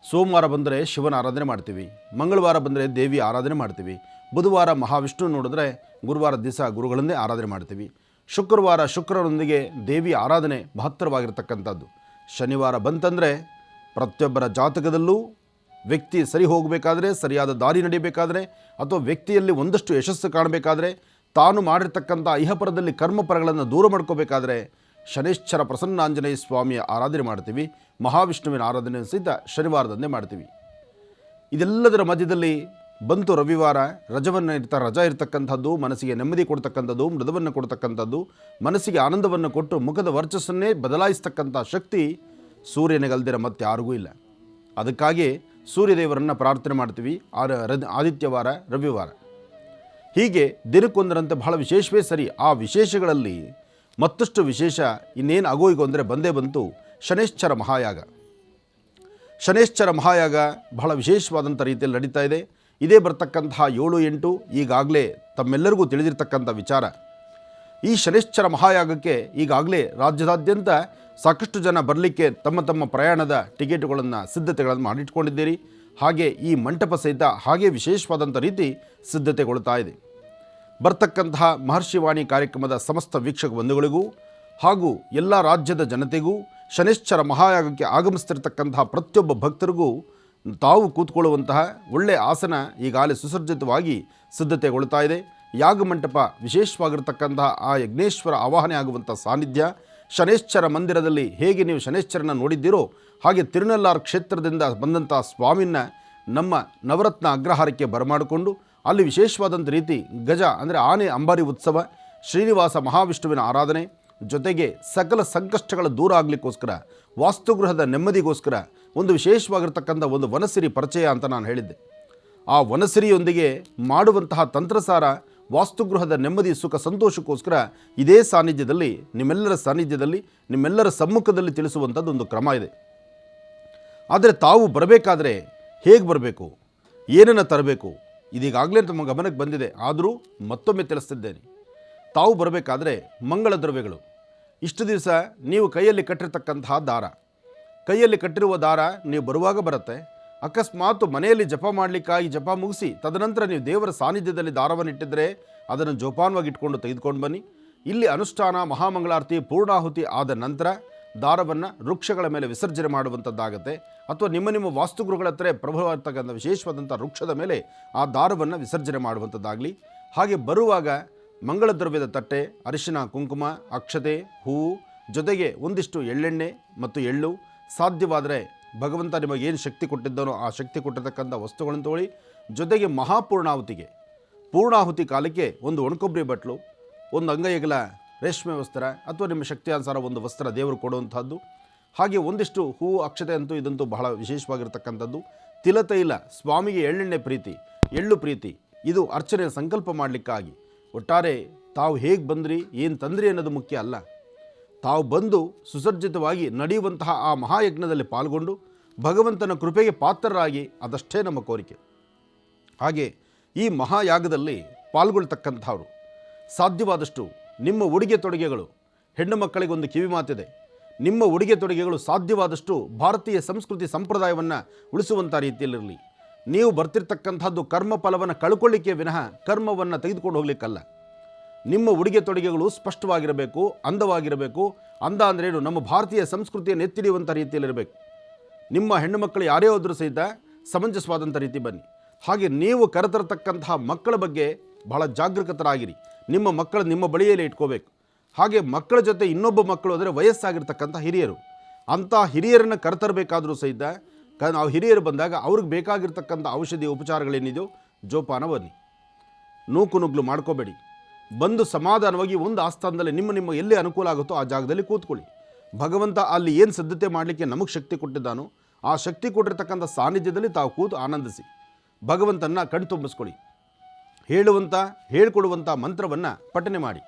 ಸೋಮವಾರ ಬಂದರೆ ಶಿವನ ಆರಾಧನೆ ಮಾಡ್ತೀವಿ, ಮಂಗಳವಾರ ಬಂದರೆ ದೇವಿ ಆರಾಧನೆ ಮಾಡ್ತೀವಿ, ಬುಧವಾರ ಮಹಾವಿಷ್ಣು ನೋಡಿದ್ರೆ ಗುರುವಾರ ದಿವಸ ಗುರುಗಳನ್ನೇ ಆರಾಧನೆ ಮಾಡ್ತೀವಿ, ಶುಕ್ರವಾರ ಶುಕ್ರರೊಂದಿಗೆ ದೇವಿ ಆರಾಧನೆ ಮಹತ್ತರವಾಗಿರ್ತಕ್ಕಂಥದ್ದು. ಶನಿವಾರ ಬಂತಂದರೆ ಪ್ರತಿಯೊಬ್ಬರ ಜಾತಕದಲ್ಲೂ ವ್ಯಕ್ತಿ ಸರಿ ಹೋಗಬೇಕಾದ್ರೆ, ಸರಿಯಾದ ದಾರಿ ನಡೆಯಬೇಕಾದ್ರೆ, ಅಥವಾ ವ್ಯಕ್ತಿಯಲ್ಲಿ ಒಂದಷ್ಟು ಯಶಸ್ಸು ಕಾಣಬೇಕಾದ್ರೆ, ತಾನು ಮಾಡಿರ್ತಕ್ಕಂಥ ಇಹಪರದಲ್ಲಿ ಕರ್ಮಪರಗಳನ್ನು ದೂರ ಮಾಡ್ಕೋಬೇಕಾದ್ರೆ ಶನೈಶ್ಚರ ಪ್ರಸನ್ನಾಂಜನೇಯ ಸ್ವಾಮಿಯ ಆರಾಧನೆ ಮಾಡ್ತೀವಿ, ಮಹಾವಿಷ್ಣುವಿನ ಆರಾಧನೆ ಸಹಿತ ಶನಿವಾರದಂದೇ ಮಾಡ್ತೀವಿ. ಇದೆಲ್ಲದರ ಮಧ್ಯದಲ್ಲಿ ಬಂತು ರವಿವಾರ, ರಜಾ ಇರ್ತಕ್ಕಂಥದ್ದು, ಮನಸ್ಸಿಗೆ ನೆಮ್ಮದಿ ಕೊಡ್ತಕ್ಕಂಥದ್ದು, ಮೃದವನ್ನು ಕೊಡ್ತಕ್ಕಂಥದ್ದು, ಮನಸ್ಸಿಗೆ ಆನಂದವನ್ನು ಕೊಟ್ಟು ಮುಖದ ವರ್ಚಸ್ಸನ್ನೇ ಬದಲಾಯಿಸ್ತಕ್ಕಂಥ ಶಕ್ತಿ ಸೂರ್ಯನಿಗಲ್ದಿರ ಮತ್ತೆ ಯಾರಿಗೂ ಇಲ್ಲ. ಅದಕ್ಕಾಗಿ ಸೂರ್ಯದೇವರನ್ನು ಪ್ರಾರ್ಥನೆ ಮಾಡ್ತೀವಿ ಆದಿತ್ಯವಾರ, ರವಿವಾರ. ಹೀಗೆ ದಿನಕ್ಕೊಂದರಂತೆ ಬಹಳ ವಿಶೇಷವೇ ಸರಿ. ಆ ವಿಶೇಷಗಳಲ್ಲಿ ಮತ್ತಷ್ಟು ವಿಶೇಷ ಇನ್ನೇನು ಆಗೋಯಿಗೋ ಅಂದರೆ ಬಂದೇ ಬಂತು ಶನೈಶ್ಚರ ಮಹಾಯಾಗ. ಶನೈಶ್ಚರ ಮಹಾಯಾಗ ಬಹಳ ವಿಶೇಷವಾದಂಥ ರೀತಿಯಲ್ಲಿ ನಡೀತಾ ಇದೆ. ಇದೇ ಬರ್ತಕ್ಕಂತಹ 7-8 ಈಗಾಗಲೇ ತಮ್ಮೆಲ್ಲರಿಗೂ ತಿಳಿದಿರ್ತಕ್ಕಂಥ ವಿಚಾರ. ಈ ಶನೈಶ್ಚರ ಮಹಾಯಾಗಕ್ಕೆ ಈಗಾಗಲೇ ರಾಜ್ಯದಾದ್ಯಂತ ಸಾಕಷ್ಟು ಜನ ಬರಲಿಕ್ಕೆ ತಮ್ಮ ತಮ್ಮ ಪ್ರಯಾಣದ ಟಿಕೆಟ್ಗಳನ್ನು ಸಿದ್ಧತೆಗಳನ್ನು ಮಾಡಿಟ್ಕೊಂಡಿದ್ದೀರಿ. ಹಾಗೆ ಈ ಮಂಟಪ ಸಹಿತ ಹಾಗೆ ವಿಶೇಷವಾದಂಥ ರೀತಿ ಸಿದ್ಧತೆಗೊಳ್ತಾ ಇದೆ. ಬರ್ತಕ್ಕಂತಹ ಮಹರ್ಷಿವಾಣಿ ಕಾರ್ಯಕ್ರಮದ ಸಮಸ್ತ ವೀಕ್ಷಕ ಬಂಧುಗಳಿಗೂ ಹಾಗೂ ಎಲ್ಲ ರಾಜ್ಯದ ಜನತೆಗೂ, ಶನೈಶ್ಚರ ಮಹಾಯಾಗಕ್ಕೆ ಆಗಮಿಸ್ತಿರ್ತಕ್ಕಂತಹ ಪ್ರತಿಯೊಬ್ಬ ಭಕ್ತರಿಗೂ ತಾವು ಕೂತ್ಕೊಳ್ಳುವಂತಹ ಒಳ್ಳೆಯ ಆಸನ ಈಗಾಗಲೇ ಸುಸಜ್ಜಿತವಾಗಿ ಸಿದ್ಧತೆಗೊಳ್ತಾ ಇದೆ. ಯಾಗ ಮಂಟಪ ವಿಶೇಷವಾಗಿರ್ತಕ್ಕಂತಹ ಆ ಯಜ್ಞೇಶ್ವರ ಆವಾಹನೆ ಆಗುವಂಥ ಸಾನ್ನಿಧ್ಯ, ಶನೈಶ್ಚರ ಮಂದಿರದಲ್ಲಿ ಹೇಗೆ ನೀವು ಶನೈಶ್ಚರನ ನೋಡಿದ್ದೀರೋ ಹಾಗೆ ತಿರುನಲ್ಲಾರು ಕ್ಷೇತ್ರದಿಂದ ಬಂದಂಥ ಸ್ವಾಮಿನ ನಮ್ಮ ನವರತ್ನ ಅಗ್ರಹಾರಕ್ಕೆ ಬರಮಾಡಿಕೊಂಡು ಅಲ್ಲಿ ವಿಶೇಷವಾದಂಥ ರೀತಿ ಗಜ ಅಂದರೆ ಆನೆ ಅಂಬಾರಿ ಉತ್ಸವ, ಶ್ರೀನಿವಾಸ ಮಹಾವಿಷ್ಣುವಿನ ಆರಾಧನೆ, ಜೊತೆಗೆ ಸಕಲ ಸಂಕಷ್ಟಗಳ ದೂರ ಆಗಲಿಕ್ಕೋಸ್ಕರ, ವಾಸ್ತುಗೃಹದ ನೆಮ್ಮದಿಗೋಸ್ಕರ ಒಂದು ವಿಶೇಷವಾಗಿರ್ತಕ್ಕಂಥ ಒಂದು ವನಸಿರಿ ಪರಿಚಯ ಅಂತ ನಾನು ಹೇಳಿದ್ದೆ. ಆ ವನಸಿರಿಯೊಂದಿಗೆ ಮಾಡುವಂತಹ ತಂತ್ರಸಾರ ವಾಸ್ತುಗೃಹದ ನೆಮ್ಮದಿ ಸುಖ ಸಂತೋಷಕ್ಕೋಸ್ಕರ ಇದೇ ಸಾನ್ನಿಧ್ಯದಲ್ಲಿ, ನಿಮ್ಮೆಲ್ಲರ ಸಾನ್ನಿಧ್ಯದಲ್ಲಿ, ನಿಮ್ಮೆಲ್ಲರ ಸಮ್ಮುಖದಲ್ಲಿ ತಿಳಿಸುವಂಥದ್ದು ಒಂದು ಕ್ರಮ ಇದೆ. ಆದರೆ ತಾವು ಬರಬೇಕಾದ್ರೆ ಹೇಗೆ ಬರಬೇಕು, ಏನನ್ನು ತರಬೇಕು, ಇದೀಗಾಗಲೇ ತಮ್ಮ ಗಮನಕ್ಕೆ ಬಂದಿದೆ. ಆದರೂ ಮತ್ತೊಮ್ಮೆ ತಿಳಿಸ್ತಿದ್ದೇನೆ. ತಾವು ಬರಬೇಕಾದ್ರೆ ಮಂಗಳ ದ್ರವ್ಯಗಳು, ಇಷ್ಟು ದಿವಸ ನೀವು ಕೈಯಲ್ಲಿ ಕಟ್ಟಿರ್ತಕ್ಕಂತಹ ದಾರ, ಕೈಯಲ್ಲಿ ಕಟ್ಟಿರುವ ದಾರ ನೀವು ಬರುವಾಗ ಬರುತ್ತೆ. ಅಕಸ್ಮಾತ್ ಮನೆಯಲ್ಲಿ ಜಪ ಮಾಡಲಿಕ್ಕಾಗಿ ಜಪ ಮುಗಿಸಿ ತದನಂತರ ನೀವು ದೇವರ ಸಾನ್ನಿಧ್ಯದಲ್ಲಿ ದಾರವನ್ನು ಇಟ್ಟಿದ್ದರೆ ಅದನ್ನು ಜೋಪಾನವಾಗಿ ಇಟ್ಕೊಂಡು ತೆಗೆದುಕೊಂಡು ಬನ್ನಿ. ಇಲ್ಲಿ ಅನುಷ್ಠಾನ ಮಹಾಮಂಗಳಾರತಿ ಪೂರ್ಣಾಹುತಿ ಆದ ನಂತರ ದಾರವನ್ನು ವೃಕ್ಷಗಳ ಮೇಲೆ ವಿಸರ್ಜನೆ ಮಾಡುವಂಥದ್ದಾಗುತ್ತೆ. ಅಥವಾ ನಿಮ್ಮ ವಾಸ್ತುಗೃಹಗಳ ಹತ್ರ ಪ್ರಭುವಾಗಿರ್ತಕ್ಕಂಥ ವಿಶೇಷವಾದಂಥ ವೃಕ್ಷದ ಮೇಲೆ ಆ ದಾರವನ್ನು ವಿಸರ್ಜನೆ ಮಾಡುವಂಥದ್ದಾಗಲಿ. ಹಾಗೆ ಬರುವಾಗ ಮಂಗಳ ದ್ರವ್ಯದ ತಟ್ಟೆ, ಅರಿಶಿನ ಕುಂಕುಮ, ಅಕ್ಷತೆ, ಹೂವು, ಜೊತೆಗೆ ಒಂದಿಷ್ಟು ಎಳ್ಳೆಣ್ಣೆ ಮತ್ತು ಎಳ್ಳು, ಸಾಧ್ಯವಾದರೆ ಭಗವಂತ ನಿಮಗೇನು ಶಕ್ತಿ ಕೊಟ್ಟಿದ್ದಾನೋ ಆ ಶಕ್ತಿ ಕೊಟ್ಟಿರ್ತಕ್ಕಂಥ ವಸ್ತುಗಳನ್ನು ತಗೊಳ್ಳಿ. ಜೊತೆಗೆ ಪೂರ್ಣಾಹುತಿ ಕಾಲಕ್ಕೆ ಒಂದು ಒಣಕೊಬ್ಬರಿ ಬಟ್ಲು, ಒಂದು ಅಂಗೈಗಲ ರೇಷ್ಮೆ ವಸ್ತ್ರ ಅಥವಾ ನಿಮ್ಮ ಶಕ್ತಿ ಅನುಸಾರ ಒಂದು ವಸ್ತ್ರ ದೇವರು ಕೊಡುವಂಥದ್ದು. ಹಾಗೆ ಒಂದಿಷ್ಟು ಹೂವು ಅಕ್ಷತೆ ಅಂತೂ ಇದಂತೂ ಬಹಳ ವಿಶೇಷವಾಗಿರ್ತಕ್ಕಂಥದ್ದು. ತಿಲತೈಲ, ಸ್ವಾಮಿಗೆ ಎಳ್ಳೆಣ್ಣೆ ಪ್ರೀತಿ, ಎಳ್ಳು ಪ್ರೀತಿ, ಇದು ಅರ್ಚನೆಯ ಸಂಕಲ್ಪ ಮಾಡಲಿಕ್ಕಾಗಿ. ಒಟ್ಟಾರೆ ತಾವು ಹೇಗೆ ಬಂದ್ರಿ, ಏನು ತಂದ್ರಿ ಅನ್ನೋದು ಮುಖ್ಯ ಅಲ್ಲ. ತಾವು ಬಂದು ಸುಸಜ್ಜಿತವಾಗಿ ನಡೆಯುವಂತಹ ಆ ಮಹಾಯಜ್ಞದಲ್ಲಿ ಪಾಲ್ಗೊಂಡು ಭಗವಂತನ ಕೃಪೆಗೆ ಪಾತ್ರರಾಗಿ, ಅದಷ್ಟೇ ನಮ್ಮ ಕೋರಿಕೆ. ಹಾಗೆ ಈ ಮಹಾಯಾಗದಲ್ಲಿ ಪಾಲ್ಗೊಳ್ತಕ್ಕಂಥವ್ರು ಸಾಧ್ಯವಾದಷ್ಟು ನಿಮ್ಮ ಉಡುಗೆ ತೊಡುಗೆಗಳು, ಹೆಣ್ಣು ಮಕ್ಕಳಿಗೆ ಒಂದು ಕಿವಿ ಮಾತಿದೆ, ನಿಮ್ಮ ಉಡುಗೆ ತೊಡುಗೆಗಳು ಸಾಧ್ಯವಾದಷ್ಟು ಭಾರತೀಯ ಸಂಸ್ಕೃತಿ ಸಂಪ್ರದಾಯವನ್ನು ಉಳಿಸುವಂಥ ರೀತಿಯಲ್ಲಿರಲಿ. ನೀವು ಬರ್ತಿರ್ತಕ್ಕಂಥದ್ದು ಕರ್ಮ ಫಲವನ್ನು ಕಳ್ಕೊಳ್ಳಿಕ್ಕೆ ವಿನಃ ಕರ್ಮವನ್ನು ತೆಗೆದುಕೊಂಡು ಹೋಗ್ಲಿಕ್ಕಲ್ಲ. ನಿಮ್ಮ ಉಡುಗೆ ತೊಡುಗೆಗಳು ಸ್ಪಷ್ಟವಾಗಿರಬೇಕು, ಅಂದವಾಗಿರಬೇಕು. ಅಂದ ಅಂದ್ರೇನು, ನಮ್ಮ ಭಾರತೀಯ ಸಂಸ್ಕೃತಿಯನ್ನು ಎತ್ತಿಡಿಯುವಂಥ ರೀತಿಯಲ್ಲಿರಬೇಕು. ನಿಮ್ಮ ಹೆಣ್ಣು ಮಕ್ಕಳು ಯಾರೇ ಹೋದರೂ ಸಹಿತ ಸಮಂಜಸವಾದಂಥ ರೀತಿ ಬನ್ನಿ. ಹಾಗೆ ನೀವು ಕರೆತರತಕ್ಕಂತಹ ಮಕ್ಕಳ ಬಗ್ಗೆ ಬಹಳ ಜಾಗೃತರಾಗಿರಿ. ನಿಮ್ಮ ಮಕ್ಕಳು ನಿಮ್ಮ ಬಳಿಯಲ್ಲೇ ಇಟ್ಕೋಬೇಕು. ಹಾಗೆ ಮಕ್ಕಳ ಜೊತೆ ಇನ್ನೊಬ್ಬ ಮಕ್ಕಳು ಅಂದರೆ ವಯಸ್ಸಾಗಿರ್ತಕ್ಕಂಥ ಹಿರಿಯರು, ಅಂಥ ಹಿರಿಯರನ್ನು ಕರೆತರಬೇಕಾದರೂ ಸಹಿತ ನಾವು ಹಿರಿಯರು ಬಂದಾಗ ಅವ್ರಿಗೆ ಬೇಕಾಗಿರ್ತಕ್ಕಂಥ ಔಷಧಿ ಉಪಚಾರಗಳೇನಿದೆಯೋ ಜೋಪಾನ ಬನ್ನಿ. ನೂಕು ನುಗ್ಲು ಮಾಡ್ಕೋಬೇಡಿ. ಬಂದು ಸಮಾಧಾನವಾಗಿ ಒಂದು ಆಸ್ಥಾನದಲ್ಲಿ ನಿಮ್ಮ ಎಲ್ಲಿ ಅನುಕೂಲ ಆಗುತ್ತೋ ಆ ಜಾಗದಲ್ಲಿ ಕೂತ್ಕೊಳ್ಳಿ. ಭಗವಂತ ಅಲ್ಲಿ ಏನು ಸಿದ್ಧತೆ ಮಾಡಲಿಕ್ಕೆ ನಮಗೆ ಶಕ್ತಿ ಕೊಟ್ಟಿದ್ದಾನೋ ಆ ಶಕ್ತಿ ಕೊಟ್ಟಿರ್ತಕ್ಕಂಥ ಸಾನ್ನಿಧ್ಯದಲ್ಲಿ ತಾವು ಕೂತು ಆನಂದಿಸಿ ಭಗವಂತನ ಕಣ್ತುಂಬಿಸ್ಕೊಳ್ಳಿ. ಹೇಳ್ಕೊಡುವಂಥ ಮಂತ್ರವನ್ನು ಪಠನೆ ಮಾಡಿ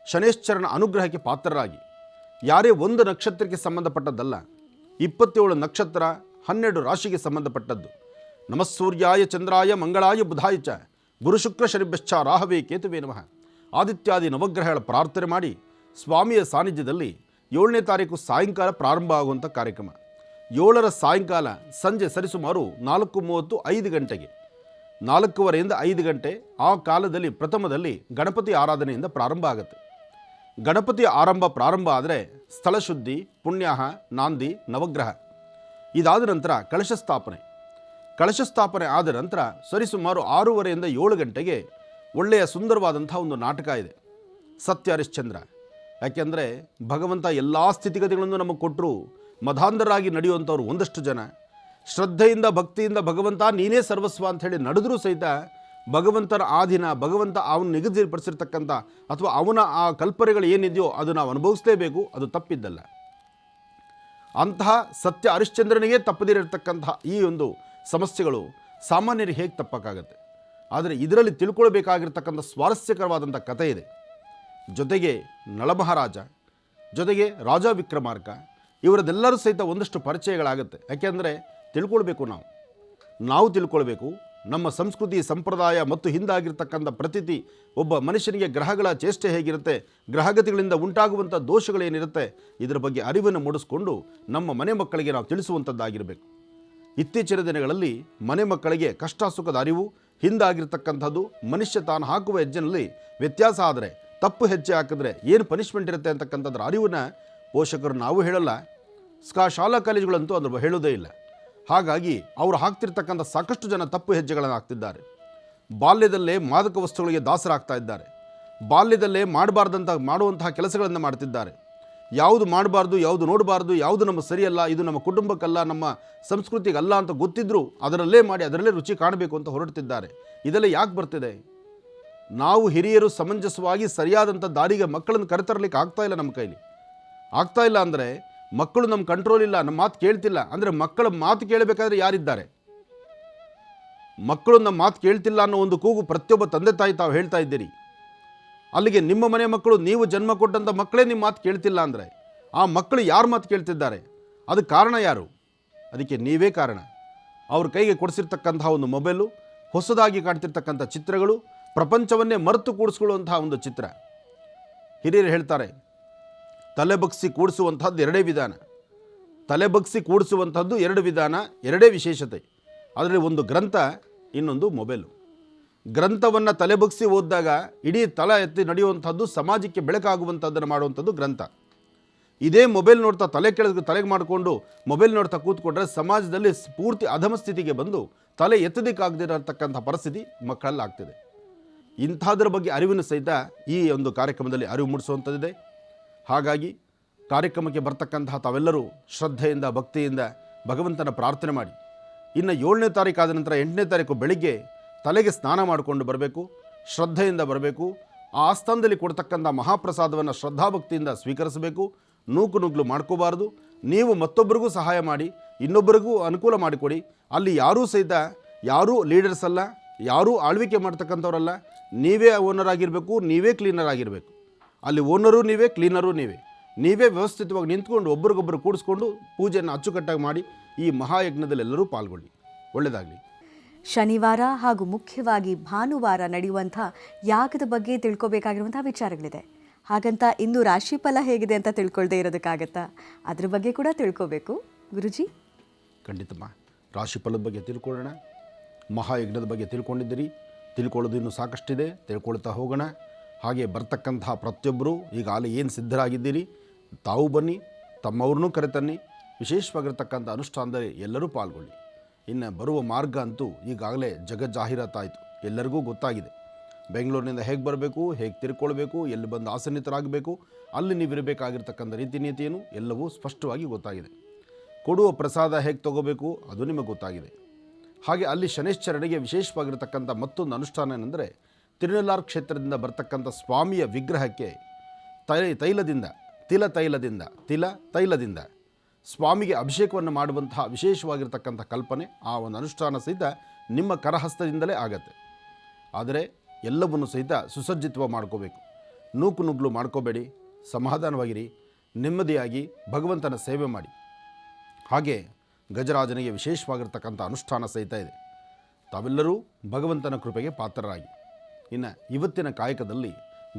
ಶನೇಶ್ಚರನ ಅನುಗ್ರಹಕ್ಕೆ ಪಾತ್ರರಾಗಿ. ಯಾರೇ ಒಂದು ನಕ್ಷತ್ರಕ್ಕೆ ಸಂಬಂಧಪಟ್ಟದ್ದಲ್ಲ, 27 ನಕ್ಷತ್ರ, 12 ರಾಶಿಗೆ ಸಂಬಂಧಪಟ್ಟದ್ದು. ನಮಸ್ಸೂರ್ಯಾಯ ಚಂದ್ರಾಯ ಮಂಗಳಾಯ ಬುಧಾಯ ಚ ಗುರು ಶುಕ್ರ ಶನಿಭ್ಯಶ್ಚ ರಾಹವೇ ಕೇತುವೇ ನಮಃ ಆದಿತ್ಯಾದಿ ನವಗ್ರಹಗಳ ಪ್ರಾರ್ಥನೆ ಮಾಡಿ ಸ್ವಾಮಿಯ ಸಾನ್ನಿಧ್ಯದಲ್ಲಿ 7ನೇ ತಾರೀಕು ಸಾಯಂಕಾಲ ಪ್ರಾರಂಭ ಆಗುವಂಥ ಕಾರ್ಯಕ್ರಮ. 7ರ ಸಾಯಂಕಾಲ ಸಂಜೆ ಸರಿಸುಮಾರು 4:30 5 ಗಂಟೆಗೆ, 4:15 5 ಗಂಟೆ ಆ ಕಾಲದಲ್ಲಿ ಪ್ರಥಮದಲ್ಲಿ ಗಣಪತಿ ಆರಾಧನೆಯಿಂದ ಪ್ರಾರಂಭ ಆಗುತ್ತೆ. ಗಣಪತಿ ಪ್ರಾರಂಭ ಆದರೆ ಸ್ಥಳ ಶುದ್ಧಿ, ಪುಣ್ಯಾಹ, ನಾಂದಿ, ನವಗ್ರಹ. ಇದಾದ ನಂತರ ಕಳಶ ಸ್ಥಾಪನೆ ಆದ ನಂತರ ಸರಿಸುಮಾರು 6:30 7 ಗಂಟೆಗೆ ಒಳ್ಳೆಯ ಸುಂದರವಾದಂಥ ಒಂದು ನಾಟಕ ಇದೆ, ಸತ್ಯ ಹರಿಶ್ಚಂದ್ರ. ಯಾಕೆಂದರೆ ಭಗವಂತ ಎಲ್ಲ ಸ್ಥಿತಿಗತಿಗಳನ್ನು ನಮಗೆ ಕೊಟ್ಟರು. ಮಧಾಂಧರಾಗಿ ನಡೆಯುವಂಥವ್ರು ಒಂದಷ್ಟು ಜನ ಶ್ರದ್ಧೆಯಿಂದ ಭಕ್ತಿಯಿಂದ ಭಗವಂತ ನೀನೇ ಸರ್ವಸ್ವ ಅಂಥೇಳಿ ನಡೆದರೂ ಸಹಿತ ಭಗವಂತನ ಆಧೀನ, ಭಗವಂತ ಅವನು ನಿಗದಿಪಡಿಸಿರ್ತಕ್ಕಂಥ ಅಥವಾ ಅವನ ಆ ಕಲ್ಪನೆಗಳು ಏನಿದೆಯೋ ಅದು ನಾವು ಅನುಭವಿಸಲೇಬೇಕು, ಅದು ತಪ್ಪಿದ್ದಲ್ಲ. ಅಂತಹ ಸತ್ಯ ಹರಿಶ್ಚಂದ್ರನಿಗೆ ತಪ್ಪದಿರತಕ್ಕಂತಹ ಈ ಒಂದು ಸಮಸ್ಯೆಗಳು ಸಾಮಾನ್ಯರಿಗೆ ಹೇಗೆ ತಪ್ಪಕ್ಕಾಗತ್ತೆ? ಆದರೆ ಇದರಲ್ಲಿ ತಿಳ್ಕೊಳ್ಬೇಕಾಗಿರ್ತಕ್ಕಂಥ ಸ್ವಾರಸ್ಯಕರವಾದಂಥ ಕಥೆ ಇದೆ. ಜೊತೆಗೆ ನಳಮಹಾರಾಜ, ಜೊತೆಗೆ ರಾಜ ವಿಕ್ರಮಾರ್ಕ, ಇವರದೆಲ್ಲರೂ ಸಹಿತ ಒಂದಷ್ಟು ಪರಿಚಯಗಳಾಗುತ್ತೆ. ಯಾಕೆಂದರೆ ತಿಳ್ಕೊಳ್ಬೇಕು, ನಾವು ತಿಳ್ಕೊಳ್ಬೇಕು ನಮ್ಮ ಸಂಸ್ಕೃತಿ ಸಂಪ್ರದಾಯ ಮತ್ತು ಹಿಂದಾಗಿರ್ತಕ್ಕಂಥ ಪ್ರತೀತಿ, ಒಬ್ಬ ಮನುಷ್ಯನಿಗೆ ಗ್ರಹಗಳ ಚೇಷ್ಟೆ ಹೇಗಿರುತ್ತೆ, ಗ್ರಹಗತಿಗಳಿಂದ ಉಂಟಾಗುವಂಥ ದೋಷಗಳೇನಿರುತ್ತೆ, ಇದರ ಬಗ್ಗೆ ಅರಿವನ್ನು ಮೂಡಿಸ್ಕೊಂಡು ನಮ್ಮ ಮನೆ ಮಕ್ಕಳಿಗೆ ನಾವು ತಿಳಿಸುವಂಥದ್ದಾಗಿರಬೇಕು. ಇತ್ತೀಚಿನ ದಿನಗಳಲ್ಲಿ ಮನೆ ಮಕ್ಕಳಿಗೆ ಕಷ್ಟ ಸುಖದ ಅರಿವು, ಹಿಂದಾಗಿರ್ತಕ್ಕಂಥದ್ದು, ಮನುಷ್ಯ ತಾನು ಹಾಕುವ ಹೆಜ್ಜೆನಲ್ಲಿ ವ್ಯತ್ಯಾಸ ಆದರೆ, ತಪ್ಪು ಹೆಜ್ಜೆ ಹಾಕಿದ್ರೆ ಏನು ಪನಿಷ್ಮೆಂಟ್ ಇರುತ್ತೆ ಅಂತಕ್ಕಂಥದ್ರ ಅರಿವನ್ನು ಪೋಷಕರು ನಾವು ಹೇಳಲ್ಲ, ಶಾಲಾ ಕಾಲೇಜುಗಳಂತೂ ಅದ್ರ ಹೇಳೋದೇ ಇಲ್ಲ. ಹಾಗಾಗಿ ಅವರು ಹಾಕ್ತಿರ್ತಕ್ಕಂಥ ಸಾಕಷ್ಟು ಜನ ತಪ್ಪು ಹೆಜ್ಜೆಗಳನ್ನು ಹಾಕ್ತಿದ್ದಾರೆ. ಬಾಲ್ಯದಲ್ಲೇ ಮಾದಕ ವಸ್ತುಗಳಿಗೆ ದಾಸರಾಗ್ತಾ ಇದ್ದಾರೆ. ಬಾಲ್ಯದಲ್ಲೇ ಮಾಡುವಂತಹ ಕೆಲಸಗಳನ್ನು ಮಾಡ್ತಿದ್ದಾರೆ. ಯಾವುದು ಮಾಡಬಾರ್ದು, ಯಾವುದು ನೋಡಬಾರ್ದು, ಯಾವುದು ನಮ್ಮ ಸರಿಯಲ್ಲ, ಇದು ನಮ್ಮ ಕುಟುಂಬಕ್ಕಲ್ಲ, ನಮ್ಮ ಸಂಸ್ಕೃತಿಗಲ್ಲ ಅಂತ ಗೊತ್ತಿದ್ದರೂ ಅದರಲ್ಲೇ ಮಾಡಿ ಅದರಲ್ಲೇ ರುಚಿ ಕಾಣಬೇಕು ಅಂತ ಹೊರಡ್ತಿದ್ದಾರೆ. ಇದೆಲ್ಲ ಯಾಕೆ ಬರ್ತಿದೆ? ನಾವು ಹಿರಿಯರು ಸಮಂಜಸವಾಗಿ ಸರಿಯಾದಂಥ ದಾರಿಗೆ ಮಕ್ಕಳನ್ನು ಕರೆತರಲಿಕ್ಕೆ ಆಗ್ತಾ ಇಲ್ಲ. ನಮ್ಮ ಕೈಲಿ ಆಗ್ತಾ ಇಲ್ಲ ಅಂದರೆ ಮಕ್ಕಳು ನಮ್ಮ ಕಂಟ್ರೋಲ್ ಇಲ್ಲ, ನಮ್ಮ ಮಾತು ಕೇಳ್ತಿಲ್ಲ. ಅಂದರೆ ಮಕ್ಕಳ ಮಾತು ಕೇಳಬೇಕಾದ್ರೆ ಯಾರಿದ್ದಾರೆ? ಮಕ್ಕಳು ನಮ್ಮ ಮಾತು ಕೇಳ್ತಿಲ್ಲ ಅನ್ನೋ ಒಂದು ಕೂಗು ಪ್ರತಿಯೊಬ್ಬ ತಂದೆ ತಾಯಿ ತಾವು ಹೇಳ್ತಾ ಇದ್ದೀರಿ. ಅಲ್ಲಿಗೆ ನಿಮ್ಮ ಮನೆ ಮಕ್ಕಳು, ನೀವು ಜನ್ಮ ಕೊಟ್ಟಂಥ ಮಕ್ಕಳೇ ನಿಮ್ಮ ಮಾತು ಕೇಳ್ತಿಲ್ಲ ಅಂದರೆ ಆ ಮಕ್ಕಳು ಯಾರ ಮಾತು ಕೇಳ್ತಿದ್ದಾರೆ? ಅದಕ್ಕೆ ಕಾರಣ ಯಾರು? ಅದಕ್ಕೆ ನೀವೇ ಕಾರಣ. ಅವ್ರ ಕೈಗೆ ಕೊಡಿಸಿರ್ತಕ್ಕಂತಹ ಒಂದು ಮೊಬೈಲು, ಹೊಸದಾಗಿ ಕಾಣ್ತಿರ್ತಕ್ಕಂಥ ಚಿತ್ರಗಳು, ಪ್ರಪಂಚವನ್ನೇ ಮರೆತು ಕೂಡಿಸ್ಕೊಳ್ಳುವಂತಹ ಒಂದು ಚಿತ್ರ. ಹಿರಿಯರು ಹೇಳ್ತಾರೆ, ತಲೆ ಬಗ್ಸಿ ಕೂಡಿಸುವಂಥದ್ದು ಎರಡೇ ವಿಧಾನ. ತಲೆ ಬಗ್ಸಿ ಕೂಡಿಸುವಂಥದ್ದು ಎರಡು ವಿಧಾನ, ಎರಡೇ ವಿಶೇಷತೆ. ಅದರಲ್ಲಿ ಒಂದು ಗ್ರಂಥ, ಇನ್ನೊಂದು ಮೊಬೈಲು. ಗ್ರಂಥವನ್ನು ತಲೆ ಬಗ್ಸಿ ಓದಿದಾಗ ಇಡೀ ತಲೆ ಎತ್ತಿ ನಡೆಯುವಂಥದ್ದು, ಸಮಾಜಕ್ಕೆ ಬೆಳಕಾಗುವಂಥದ್ದನ್ನು ಮಾಡುವಂಥದ್ದು ಗ್ರಂಥ. ಇದೇ ಮೊಬೈಲ್ ನೋಡ್ತಾ ತಲೆಗೆ ಮಾಡಿಕೊಂಡು ಮೊಬೈಲ್ ನೋಡ್ತಾ ಕೂತ್ಕೊಂಡ್ರೆ ಸಮಾಜದಲ್ಲಿ ಪೂರ್ತಿ ಅಧಮ ಸ್ಥಿತಿಗೆ ಬಂದು ತಲೆ ಎತ್ತದಕ್ಕಾಗದಿರತಕ್ಕಂಥ ಪರಿಸ್ಥಿತಿ ಮಕ್ಕಳಲ್ಲಾಗ್ತಿದೆ. ಇಂಥದ್ರ ಬಗ್ಗೆ ಅರಿವಿನ ಸಹಿತ ಈ ಒಂದು ಕಾರ್ಯಕ್ರಮದಲ್ಲಿ ಅರಿವು ಮೂಡಿಸುವಂಥದ್ದಿದೆ. ಹಾಗಾಗಿ ಕಾರ್ಯಕ್ರಮಕ್ಕೆ ಬರ್ತಕ್ಕಂತಹ ತಾವೆಲ್ಲರೂ ಶ್ರದ್ಧೆಯಿಂದ ಭಕ್ತಿಯಿಂದ ಭಗವಂತನ ಪ್ರಾರ್ಥನೆ ಮಾಡಿ. ಇನ್ನು 7ನೇ ತಾರೀಕು ಆದ ನಂತರ 8ನೇ ತಾರೀಕು ಬೆಳಿಗ್ಗೆ ತಲೆಗೆ ಸ್ನಾನ ಮಾಡಿಕೊಂಡು ಬರಬೇಕು, ಶ್ರದ್ಧೆಯಿಂದ ಬರಬೇಕು. ಆ ಆಸ್ಥಾನದಲ್ಲಿ ಕೊಡ್ತಕ್ಕಂಥ ಮಹಾಪ್ರಸಾದವನ್ನು ಶ್ರದ್ಧಾಭಕ್ತಿಯಿಂದ ಸ್ವೀಕರಿಸಬೇಕು. ನೂಕು ನುಗ್ಲು ಮಾಡ್ಕೋಬಾರ್ದು. ನೀವು ಮತ್ತೊಬ್ಬರಿಗೂ ಸಹಾಯ ಮಾಡಿ, ಇನ್ನೊಬ್ಬರಿಗೂ ಅನುಕೂಲ ಮಾಡಿಕೊಡಿ. ಅಲ್ಲಿ ಯಾರೂ ಸಹಿತ ಯಾರೂ ಲೀಡರ್ಸ್ ಅಲ್ಲ, ಯಾರೂ ಆಳ್ವಿಕೆ ಮಾಡ್ತಕ್ಕಂಥವ್ರಲ್ಲ. ನೀವೇ ಓನರ್ ಆಗಿರಬೇಕು, ನೀವೇ ಕ್ಲೀನರ್ ಆಗಿರಬೇಕು. ಅಲ್ಲಿ ಓನರು ನೀವೇ, ಕ್ಲೀನರು ನೀವೇ. ನೀವೇ ವ್ಯವಸ್ಥಿತವಾಗಿ ನಿಂತ್ಕೊಂಡು ಒಬ್ರಿಗೊಬ್ಬರು ಕೂಡಿಸ್ಕೊಂಡು ಪೂಜೆಯನ್ನು ಅಚ್ಚುಕಟ್ಟಾಗಿ ಮಾಡಿ ಈ ಮಹಾಯಜ್ಞದಲ್ಲಿ ಎಲ್ಲರೂ ಪಾಲ್ಗೊಳ್ಳಿ. ಒಳ್ಳೆಯದಾಗಲಿ. ಶನಿವಾರ ಹಾಗೂ ಮುಖ್ಯವಾಗಿ ಭಾನುವಾರ ನಡೆಯುವಂಥ ಯಾಗದ ಬಗ್ಗೆ ತಿಳ್ಕೊಬೇಕಾಗಿರುವಂಥ ವಿಚಾರಗಳಿದೆ. ಹಾಗಂತ ಇಂದು ರಾಶಿಫಲ ಹೇಗಿದೆ ಅಂತ ತಿಳ್ಕೊಳ್ದೇ ಇರೋದಕ್ಕಾಗತ್ತಾ? ಅದ್ರ ಬಗ್ಗೆ ಕೂಡ ತಿಳ್ಕೊಬೇಕು ಗುರುಜಿ. ಖಂಡಿತಮ್ಮ, ರಾಶಿಫಲದ ಬಗ್ಗೆ ತಿಳ್ಕೊಳ್ಳೋಣ. ಮಹಾಯಜ್ಞದ ಬಗ್ಗೆ ತಿಳ್ಕೊಂಡಿದ್ದೀರಿ, ತಿಳ್ಕೊಳ್ಳೋದು ಇನ್ನೂ ಸಾಕಷ್ಟಿದೆ, ತಿಳ್ಕೊಳ್ತಾ ಹೋಗೋಣ. ಹಾಗೆ ಬರ್ತಕ್ಕಂತಹ ಪ್ರತಿಯೊಬ್ಬರು ಈಗಾಗಲೇ ಏನು ಸಿದ್ಧರಾಗಿದ್ದೀರಿ, ತಾವು ಬನ್ನಿ, ತಮ್ಮವ್ರನ್ನೂ ಕರೆತನ್ನಿ. ವಿಶೇಷವಾಗಿರ್ತಕ್ಕಂಥ ಅನುಷ್ಠಾನದಲ್ಲಿ ಎಲ್ಲರೂ ಪಾಲ್ಗೊಳ್ಳಿ. ಇನ್ನು ಬರುವ ಮಾರ್ಗ ಅಂತೂ ಈಗಾಗಲೇ ಜಗಜ್ಜಾಹೀರಾತಾಯಿತು, ಎಲ್ಲರಿಗೂ ಗೊತ್ತಾಗಿದೆ. ಬೆಂಗಳೂರಿನಿಂದ ಹೇಗೆ ಬರಬೇಕು, ಹೇಗೆ ತಿರ್ಕೊಳ್ಬೇಕು, ಎಲ್ಲಿ ಬಂದು ಆಸನ್ನಿತರಾಗಬೇಕು, ಅಲ್ಲಿ ನೀವಿರಬೇಕಾಗಿರ್ತಕ್ಕಂಥ ರೀತಿ ನೀತಿಯನ್ನು ಎಲ್ಲವೂ ಸ್ಪಷ್ಟವಾಗಿ ಗೊತ್ತಾಗಿದೆ. ಕೊಡುವ ಪ್ರಸಾದ ಹೇಗೆ ತಗೋಬೇಕು ಅದು ನಿಮಗೆ ಗೊತ್ತಾಗಿದೆ. ಹಾಗೆ ಅಲ್ಲಿ ಶನೈಶ್ಚರನಿಗೆ ವಿಶೇಷವಾಗಿರ್ತಕ್ಕಂಥ ಮತ್ತೊಂದು ಅನುಷ್ಠಾನ ಏನೆಂದರೆ, ತಿರುನೆಲ್ಲಾರು ಕ್ಷೇತ್ರದಿಂದ ಬರ್ತಕ್ಕಂಥ ಸ್ವಾಮಿಯ ವಿಗ್ರಹಕ್ಕೆ ತೈಲದಿಂದ ಸ್ವಾಮಿಗೆ ಅಭಿಷೇಕವನ್ನು ಮಾಡುವಂತಹ ವಿಶೇಷವಾಗಿರ್ತಕ್ಕಂಥ ಕಲ್ಪನೆ, ಆ ಒಂದು ಅನುಷ್ಠಾನ ಸಹಿತ ನಿಮ್ಮ ಕರಹಸ್ತದಿಂದಲೇ ಆಗತ್ತೆ. ಆದರೆ ಎಲ್ಲವನ್ನು ಸಹಿತ ಸುಸಜ್ಜಿತವಾಗಿ ಮಾಡ್ಕೋಬೇಕು. ನೂಕು ನುಗ್ಲು ಮಾಡ್ಕೋಬೇಡಿ, ಸಮಾಧಾನವಾಗಿರಿ, ನೆಮ್ಮದಿಯಾಗಿ ಭಗವಂತನ ಸೇವೆ ಮಾಡಿ. ಹಾಗೆ ಗಜರಾಜನಿಗೆ ವಿಶೇಷವಾಗಿರ್ತಕ್ಕಂಥ ಅನುಷ್ಠಾನ ಸಹಿತ ಇದೆ. ತಾವೆಲ್ಲರೂ ಭಗವಂತನ ಕೃಪೆಗೆ ಪಾತ್ರರಾಗಿ. ಇನ್ನು ಇವತ್ತಿನ ಕಾಯಕದಲ್ಲಿ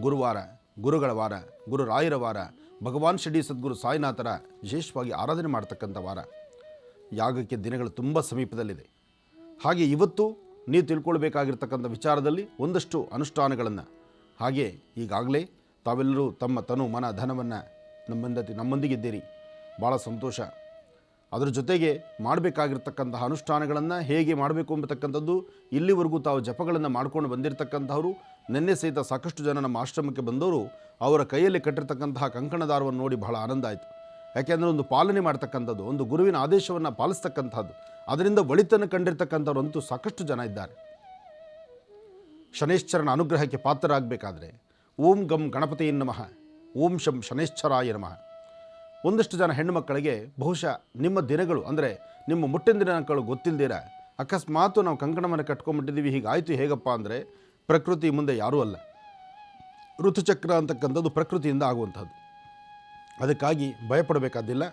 ಗುರುವಾರ, ಗುರುಗಳ ವಾರ, ಗುರುರಾಯರ ವಾರ, ಭಗವಾನ್ ಶಿರ್ಡಿ ಸದ್ಗುರು ಸಾಯಿನಾಥರ ವಿಶೇಷವಾಗಿ ಆರಾಧನೆ ಮಾಡ್ತಕ್ಕಂಥ ವಾರ. ಯಾಗಕ್ಕೆ ದಿನಗಳು ತುಂಬ ಸಮೀಪದಲ್ಲಿದೆ. ಹಾಗೆ ಇವತ್ತು ನೀವು ತಿಳ್ಕೊಳ್ಬೇಕಾಗಿರ್ತಕ್ಕಂಥ ವಿಚಾರದಲ್ಲಿ ಒಂದಷ್ಟು ಅನುಷ್ಠಾನಗಳನ್ನು, ಹಾಗೆ ಈಗಾಗಲೇ ತಾವೆಲ್ಲರೂ ತಮ್ಮ ತನು ಮನ ಧನವನ್ನು ನಮ್ಮೊಂದಿಗಿದ್ದೀರಿ, ಭಾಳ ಸಂತೋಷ. ಅದರ ಜೊತೆಗೆ ಮಾಡಬೇಕಾಗಿರ್ತಕ್ಕಂತಹ ಅನುಷ್ಠಾನಗಳನ್ನು ಹೇಗೆ ಮಾಡಬೇಕು ಎಂಬತಕ್ಕಂಥದ್ದು ಇಲ್ಲಿವರೆಗೂ ತಾವು ಜಪಗಳನ್ನು ಮಾಡ್ಕೊಂಡು ಬಂದಿರತಕ್ಕಂಥವರು, ನಿನ್ನೆ ಸಹಿತ ಸಾಕಷ್ಟು ಜನ ನಮ್ಮ ಆಶ್ರಮಕ್ಕೆ ಬಂದವರು ಅವರ ಕೈಯಲ್ಲಿ ಕಟ್ಟಿರ್ತಕ್ಕಂತಹ ಕಂಕಣದಾರವನ್ನು ನೋಡಿ ಬಹಳ ಆನಂದ ಆಯಿತು. ಯಾಕೆಂದರೆ ಒಂದು ಪಾಲನೆ ಮಾಡ್ತಕ್ಕಂಥದ್ದು, ಒಂದು ಗುರುವಿನ ಆದೇಶವನ್ನು ಪಾಲಿಸ್ತಕ್ಕಂಥದ್ದು, ಅದರಿಂದ ಒಳಿತನ್ನು ಕಂಡಿರ್ತಕ್ಕಂಥವ್ರಂತೂ ಸಾಕಷ್ಟು ಜನ ಇದ್ದಾರೆ. ಶನೈಶ್ಚರನ ಅನುಗ್ರಹಕ್ಕೆ ಪಾತ್ರರಾಗಬೇಕಾದ್ರೆ ಓಂ ಗಂ ಗಣಪತಿ ನಮಃ, ಓಂ ಶಂ ಶನೈಶ್ಚರಾಯ ನಮಃ. ಒಂದಷ್ಟು ಜನ ಹೆಣ್ಣು ಮಕ್ಕಳಿಗೆ ಬಹುಶಃ ನಿಮ್ಮ ದಿನಗಳು ಅಂದರೆ ನಿಮ್ಮ ಮುಟ್ಟಿನ ದಿನಗಳು ಗೊತ್ತಿಲ್ಲದಿರ ಅಕಸ್ಮಾತ್ ನಾವು ಕಂಕಣವನ್ನು ಕಟ್ಕೊಂಡ್ಬಿಟ್ಟಿದ್ದೀವಿ, ಹೀಗಾಯಿತು ಹೇಗಪ್ಪ ಅಂದರೆ ಪ್ರಕೃತಿ ಮುಂದೆ ಯಾರೂ ಅಲ್ಲ. ಋತುಚಕ್ರ ಅಂತಕ್ಕಂಥದ್ದು ಪ್ರಕೃತಿಯಿಂದ ಆಗುವಂಥದ್ದು, ಅದಕ್ಕಾಗಿ ಭಯಪಡಬೇಕಾದಿಲ್ಲ.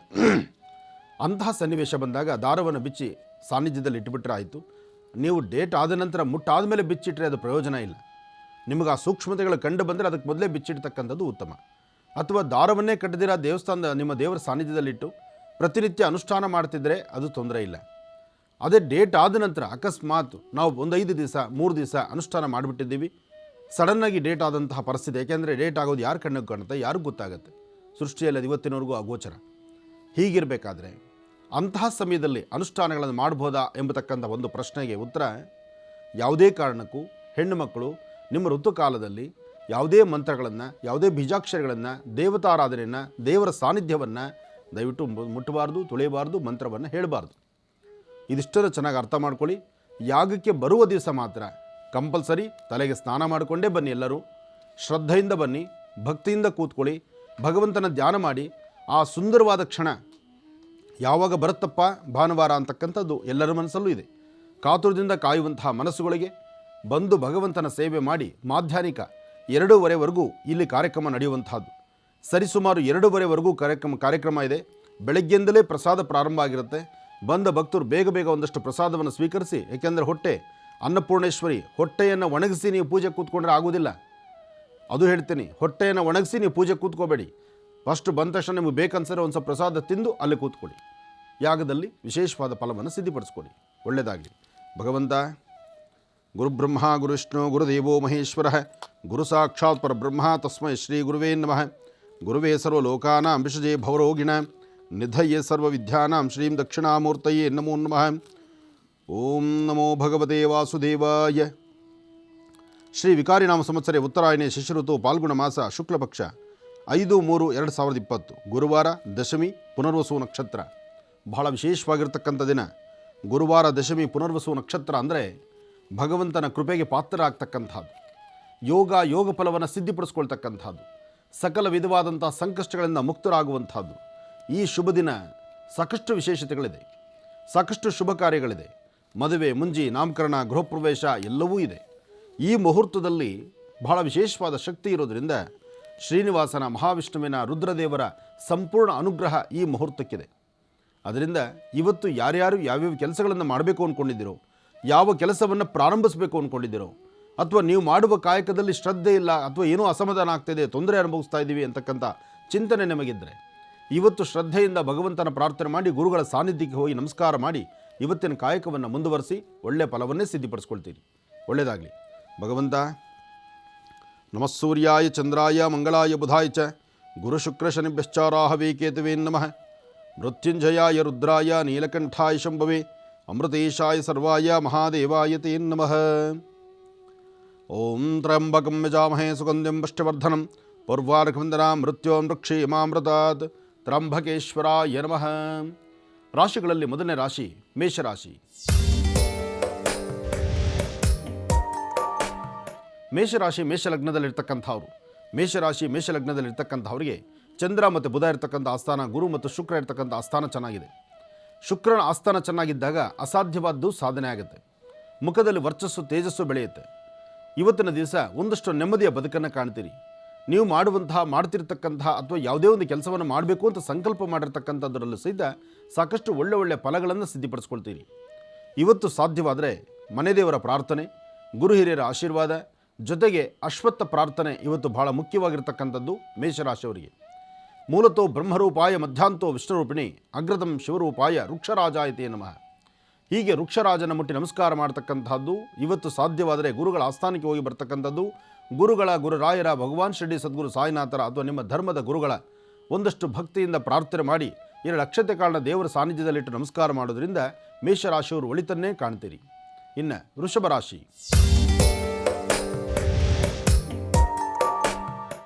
ಅಂತಹ ಸನ್ನಿವೇಶ ಬಂದಾಗ ದಾರವನ್ನು ಬಿಚ್ಚಿ ಸಾನ್ನಿಧ್ಯದಲ್ಲಿ ಇಟ್ಟುಬಿಟ್ರೆ ಆಯಿತು. ನೀವು ಡೇಟ್ ಆದ ನಂತರ ಮುಟ್ಟಾದ ಮೇಲೆ ಬಿಚ್ಚಿಟ್ರೆ ಅದು ಪ್ರಯೋಜನ ಇಲ್ಲ. ನಿಮಗೆ ಆ ಸೂಕ್ಷ್ಮತೆಗಳು ಕಂಡು ಬಂದರೆ ಅದಕ್ಕೆ ಮೊದಲೇ ಬಿಚ್ಚಿಡ್ತಕ್ಕಂಥದ್ದು ಉತ್ತಮ. ಅಥವಾ ದಾರವನ್ನೇ ಕಟ್ಟದಿರ ದೇವಸ್ಥಾನದ ನಿಮ್ಮ ದೇವರ ಸಾನ್ನಿಧ್ಯದಲ್ಲಿಟ್ಟು ಪ್ರತಿನಿತ್ಯ ಅನುಷ್ಠಾನ ಮಾಡ್ತಿದ್ರೆ ಅದು ತೊಂದರೆ ಇಲ್ಲ. ಅದೇ ಡೇಟ್ ಆದ ನಂತರ ಅಕಸ್ಮಾತ್ ನಾವು ಒಂದು 5 ದಿವಸ 3 ದಿವಸ ಅನುಷ್ಠಾನ ಮಾಡಿಬಿಟ್ಟಿದ್ದೀವಿ, ಸಡನ್ನಾಗಿ ಡೇಟ್ ಆದಂತಹ ಪರಿಸ್ಥಿತಿ, ಯಾಕೆಂದರೆ ಡೇಟ್ ಆಗೋದು ಯಾರು ಕಣ್ಣಿಗೆ ಕಾಣುತ್ತೆ, ಯಾರಿಗೂ ಗೊತ್ತಾಗುತ್ತೆ, ಸೃಷ್ಟಿಯಲ್ಲಿ ಅದು ಇವತ್ತಿನವರೆಗೂ ಅಗೋಚರ. ಹೀಗಿರಬೇಕಾದ್ರೆ ಅಂತಹ ಸಮಯದಲ್ಲಿ ಅನುಷ್ಠಾನಗಳನ್ನು ಮಾಡ್ಬೋದಾ ಎಂಬತಕ್ಕಂಥ ಒಂದು ಪ್ರಶ್ನೆಗೆ ಉತ್ತರ, ಯಾವುದೇ ಕಾರಣಕ್ಕೂ ಹೆಣ್ಣು ಮಕ್ಕಳು ನಿಮ್ಮ ಋತುಕಾಲದಲ್ಲಿ ಯಾವುದೇ ಮಂತ್ರಗಳನ್ನು, ಯಾವುದೇ ಬೀಜಾಕ್ಷರಗಳನ್ನು, ದೇವತಾರಾಧನೆಯನ್ನು, ದೇವರ ಸಾನ್ನಿಧ್ಯವನ್ನು ದಯವಿಟ್ಟು ಮುಟ್ಟಬಾರ್ದು, ತುಳಿಯಬಾರ್ದು, ಮಂತ್ರವನ್ನು ಹೇಳಬಾರ್ದು. ಇದಿಷ್ಟನ್ನು ಚೆನ್ನಾಗಿ ಅರ್ಥ ಮಾಡ್ಕೊಳ್ಳಿ. ಯಾಗಕ್ಕೆ ಬರುವ ದಿವಸ ಮಾತ್ರ ಕಂಪಲ್ಸರಿ ತಲೆಗೆ ಸ್ನಾನ ಮಾಡಿಕೊಂಡೇ ಬನ್ನಿ. ಎಲ್ಲರೂ ಶ್ರದ್ಧೆಯಿಂದ ಬನ್ನಿ, ಭಕ್ತಿಯಿಂದ ಕೂತ್ಕೊಳ್ಳಿ, ಭಗವಂತನ ಧ್ಯಾನ ಮಾಡಿ. ಆ ಸುಂದರವಾದ ಕ್ಷಣ ಯಾವಾಗ ಬರುತ್ತಪ್ಪ ಭಾನುವಾರ ಅಂತಕ್ಕಂಥದ್ದು ಎಲ್ಲರ ಮನಸ್ಸಲ್ಲೂ ಇದೆ. ಕಾತುರದಿಂದ ಕಾಯುವಂತಹ ಮನಸ್ಸುಗಳಿಗೆ ಬಂದು ಭಗವಂತನ ಸೇವೆ ಮಾಡಿ ಮಾಧ್ಯಾಹ್ನಿಕ 2:30ವರೆಗೂ ಇಲ್ಲಿ ಕಾರ್ಯಕ್ರಮ ನಡೆಯುವಂತಹದ್ದು. ಸರಿಸುಮಾರು 2:30ವರೆಗೂ ಕಾರ್ಯಕ್ರಮ ಇದೆ. ಬೆಳಗ್ಗೆಯಿಂದಲೇ ಪ್ರಸಾದ ಪ್ರಾರಂಭ ಆಗಿರುತ್ತೆ. ಬಂದ ಭಕ್ತರು ಬೇಗ ಬೇಗ ಒಂದಷ್ಟು ಪ್ರಸಾದವನ್ನು ಸ್ವೀಕರಿಸಿ, ಏಕೆಂದರೆ ಹೊಟ್ಟೆ ಅನ್ನಪೂರ್ಣೇಶ್ವರಿ, ಹೊಟ್ಟೆಯನ್ನು ಒಣಗಿಸಿ ನೀವು ಪೂಜೆ ಕೂತ್ಕೊಂಡ್ರೆ ಆಗೋದಿಲ್ಲ. ಅದು ಹೇಳ್ತೀನಿ, ಹೊಟ್ಟೆಯನ್ನು ಒಣಗಿಸಿ ನೀವು ಪೂಜೆ ಕೂತ್ಕೋಬೇಡಿ. ಫಸ್ಟ್ ಬಂದ ತಕ್ಷಣ ನಿಮಗೆ ಬೇಕನ್ಸರೆ ಒಂದು ಸ್ವಲ್ಪ ಪ್ರಸಾದ ತಿಂದು ಅಲ್ಲಿ ಕೂತ್ಕೊಳ್ಳಿ. ಯಾಗದಲ್ಲಿ ವಿಶೇಷವಾದ ಫಲವನ್ನು ಸಿದ್ಧಿಪಡಿಸ್ಕೊಳ್ಳಿ. ಒಳ್ಳೆಯದಾಗಲಿ. ಭಗವಂತ ಗುರುಬ್ರಹ್ಮ ಗುರುವಿಷ್ಣು ಗುರುದೇವೋ ಮಹೇಶ್ವರ ಗುರು ಸಾಕ್ಷಾತ್ ಪರಬ್ರಹ್ಮ ತಸ್ಮೈ ಶ್ರೀ ಗುರುವೇ ನಮಃ. ಗುರುವೇ ಸರ್ವಲೋಕಾನಾಂ ವಿಷಜೇ ಭವರೋಗಿಣ ನಿಧಯೇ ಸರ್ವವಿದ್ಯಾನಾಂ ಶ್ರೀಂ ದಕ್ಷಿಣಾಮೂರ್ತಯೇ ನಮೋ ನಮಃ. ಓಂ ನಮೋ ಭಗವತೆ ವಾಸುದೇವಾಯ. ಶ್ರೀ ವಿಕಾರಿನಾಮ ಸಂವತ್ಸರೆ ಉತ್ತರಾಯಣೆ ಶಿಶಿಋತು ಪಾಲ್ಗುಣ ಮಾಸ ಶುಕ್ಲಪಕ್ಷ 5/3/2020 ಗುರುವಾರ, ದಶಮಿ, ಪುನರ್ವಸು ನಕ್ಷತ್ರ. ಬಹಳ ವಿಶೇಷವಾಗಿರ್ತಕ್ಕಂಥ ದಿನ ಗುರುವಾರ, ದಶಮಿ, ಪುನರ್ವಸು ನಕ್ಷತ್ರ. ಅಂದರೆ ಭಗವಂತನ ಕೃಪೆಗೆ ಪಾತ್ರ ಆಗ್ತಕ್ಕಂಥದ್ದು, ಯೋಗ ಫಲವನ್ನು ಸಿದ್ಧಿಪಡಿಸ್ಕೊಳ್ತಕ್ಕಂಥದ್ದು. ಸಕಲ ವಿಧವಾದಂಥ ಸಂಕಷ್ಟಗಳಿಂದ ಮುಕ್ತರಾಗುವಂಥದ್ದು. ಈ ಶುಭ ದಿನ ಸಾಕಷ್ಟು ವಿಶೇಷತೆಗಳಿದೆ, ಸಾಕಷ್ಟು ಶುಭ ಕಾರ್ಯಗಳಿದೆ. ಮದುವೆ, ಮುಂಜಿ, ನಾಮಕರಣ, ಗೃಹಪ್ರವೇಶ ಎಲ್ಲವೂ ಇದೆ. ಈ ಮುಹೂರ್ತದಲ್ಲಿ ಬಹಳ ವಿಶೇಷವಾದ ಶಕ್ತಿ ಇರೋದರಿಂದ ಶ್ರೀನಿವಾಸನ, ಮಹಾವಿಷ್ಣುವಿನ, ರುದ್ರದೇವರ ಸಂಪೂರ್ಣ ಅನುಗ್ರಹ ಈ ಮುಹೂರ್ತಕ್ಕಿದೆ. ಅದರಿಂದ ಇವತ್ತು ಯಾರ್ಯಾರು ಯಾವ್ಯಾವ ಕೆಲಸಗಳನ್ನು ಮಾಡಬೇಕು ಅಂದ್ಕೊಂಡಿದ್ದೀರೋ, ಯಾವ ಕೆಲಸವನ್ನು ಪ್ರಾರಂಭಿಸಬೇಕು ಅಂದ್ಕೊಂಡಿದ್ದೀರೋ, ಅಥವಾ ನೀವು ಮಾಡುವ ಕಾಯಕದಲ್ಲಿ ಶ್ರದ್ಧೆ ಇಲ್ಲ, ಅಥವಾ ಏನೋ ಅಸಮಾಧಾನ ಆಗ್ತಾಯಿದೆ, ತೊಂದರೆ ಅನುಭವಿಸ್ತಾ ಇದ್ದೀವಿ ಅಂತಕ್ಕಂಥ ಚಿಂತನೆ ನಿಮಗಿದ್ದರೆ ಇವತ್ತು ಶ್ರದ್ಧೆಯಿಂದ ಭಗವಂತನ ಪ್ರಾರ್ಥನೆ ಮಾಡಿ ಗುರುಗಳ ಸಾನ್ನಿಧ್ಯಕ್ಕೆ ಹೋಗಿ ನಮಸ್ಕಾರ ಮಾಡಿ ಇವತ್ತಿನ ಕಾಯಕವನ್ನು ಮುಂದುವರಿಸಿ ಒಳ್ಳೆಯ ಫಲವನ್ನೇ ಸಿದ್ಧಿಪಡಿಸ್ಕೊಳ್ತೀರಿ. ಒಳ್ಳೆಯದಾಗಲಿ. ಭಗವಂತ ನಮಸ್ಸೂರ್ಯಾಯ ಚಂದ್ರಾಯ ಮಂಗಳಾಯ ಬುಧಾಯ ಚ ಗುರುಶುಕ್ರ ಶನಿಭ್ಯಶ್ಚಾರಾಹವೇ ಕೇತವೇ ನಮಃ. ಮೃತ್ಯುಂಜಯಾಯ ರುದ್ರಾಯ ನೀಲಕಂಠಾಯ ಶಂಭವೇ ಅಮೃತೇಶಾಯ ಸರ್ವಾಯ ಮಹಾದೇವಾಯ ತೇ ನಮಃ. ಓಂ ತ್ರ್ಯಂಬಕಂ ಯಜಾಮಹೇ ಸುಗಂಧಿಂ ಪುಷ್ಟಿವರ್ಧನಂ ಪೂರ್ವಾರ್ಕವಂದನಾಂ ಮೃತ್ಯೋರ್ಮೃಕ್ಷೇಮಾಮೃತಾತ್ ತ್ರ್ಯಂಬಕೇಶ್ವರಾಯ ನಮಃ. ರಾಶಿಗಳಲ್ಲಿ ಮೊದಲನೇ ರಾಶಿ ಮೇಷರಾಶಿ. ಮೇಷರಾಶಿ ಮೇಷಲಗ್ನದಲ್ಲಿರ್ತಕ್ಕಂಥವ್ರು. ಮೇಷರಾಶಿ ಮೇಷಲಗ್ನದಲ್ಲಿರ್ತಕ್ಕಂಥವ್ರಿಗೆ ಚಂದ್ರ ಮತ್ತು ಬುಧ ಇರ್ತಕ್ಕಂಥ ಆಸ್ಥಾನ, ಗುರು ಮತ್ತು ಶುಕ್ರ ಇರ್ತಕ್ಕಂಥ ಆಸ್ಥಾನ ಚೆನ್ನಾಗಿದೆ. ಶುಕ್ರನ ಆಸ್ಥಾನ ಚೆನ್ನಾಗಿದ್ದಾಗ ಅಸಾಧ್ಯವಾದ್ದು ಸಾಧನೆ ಆಗುತ್ತೆ. ಮುಖದಲ್ಲಿ ವರ್ಚಸ್ಸು, ತೇಜಸ್ಸು ಬೆಳೆಯುತ್ತೆ. ಇವತ್ತಿನ ದಿವಸ ಒಂದಷ್ಟು ನೆಮ್ಮದಿಯ ಬದುಕನ್ನು ಕಾಣ್ತೀರಿ. ನೀವು ಮಾಡ್ತಿರ್ತಕ್ಕಂತಹ ಅಥವಾ ಯಾವುದೇ ಒಂದು ಕೆಲಸವನ್ನು ಮಾಡಬೇಕು ಅಂತ ಸಂಕಲ್ಪ ಮಾಡಿರ್ತಕ್ಕಂಥದ್ರಲ್ಲೂ ಸಹಿತ ಸಾಕಷ್ಟು ಒಳ್ಳೆ ಫಲಗಳನ್ನು ಸಿದ್ಧಿಪಡಿಸ್ಕೊಳ್ತೀರಿ. ಇವತ್ತು ಸಾಧ್ಯವಾದರೆ ಮನೆ ದೇವರ ಪ್ರಾರ್ಥನೆ, ಗುರು ಹಿರಿಯರ ಆಶೀರ್ವಾದ, ಜೊತೆಗೆ ಅಶ್ವತ್ಥ ಪ್ರಾರ್ಥನೆ ಇವತ್ತು ಬಹಳ ಮುಖ್ಯವಾಗಿರ್ತಕ್ಕಂಥದ್ದು ಮೇಷರಾಶಿಯವರಿಗೆ. ಮೂಲತೋ ಬ್ರಹ್ಮರೂಪಾಯ ಮಧ್ಯಾಂತೋ ವಿಷ್ಣುರೂಪಿಣಿ ಅಗ್ರತಂ ಶಿವರೂಪಾಯ ವೃಕ್ಷರಾಜಾಯತೆ ನಮಃ. ಹೀಗೆ ವೃಕ್ಷರಾಜನ ಮುಟ್ಟಿ ನಮಸ್ಕಾರ ಮಾಡ್ತಕ್ಕಂಥದ್ದು ಇವತ್ತು ಸಾಧ್ಯವಾದರೆ ಗುರುಗಳ ಆಸ್ಥಾನಕ್ಕೆ ಹೋಗಿ ಬರ್ತಕ್ಕಂಥದ್ದು, ಗುರುರಾಯರ, ಭಗವಾನ್ ಶಿರಡಿ ಸದ್ಗುರು ಸಾಯಿನಾಥರ ಅಥವಾ ನಿಮ್ಮ ಧರ್ಮದ ಗುರುಗಳ ಒಂದಷ್ಟು ಭಕ್ತಿಯಿಂದ ಪ್ರಾರ್ಥನೆ ಮಾಡಿ 2 ಅಕ್ಷತೆ ಕಾರಣ ದೇವರ ಸಾನ್ನಿಧ್ಯದಲ್ಲಿಟ್ಟು ನಮಸ್ಕಾರ ಮಾಡೋದ್ರಿಂದ ಮೇಷರಾಶಿಯವರು ಒಳಿತನ್ನೇ ಕಾಣ್ತೀರಿ. ಇನ್ನು ವೃಷಭ ರಾಶಿ.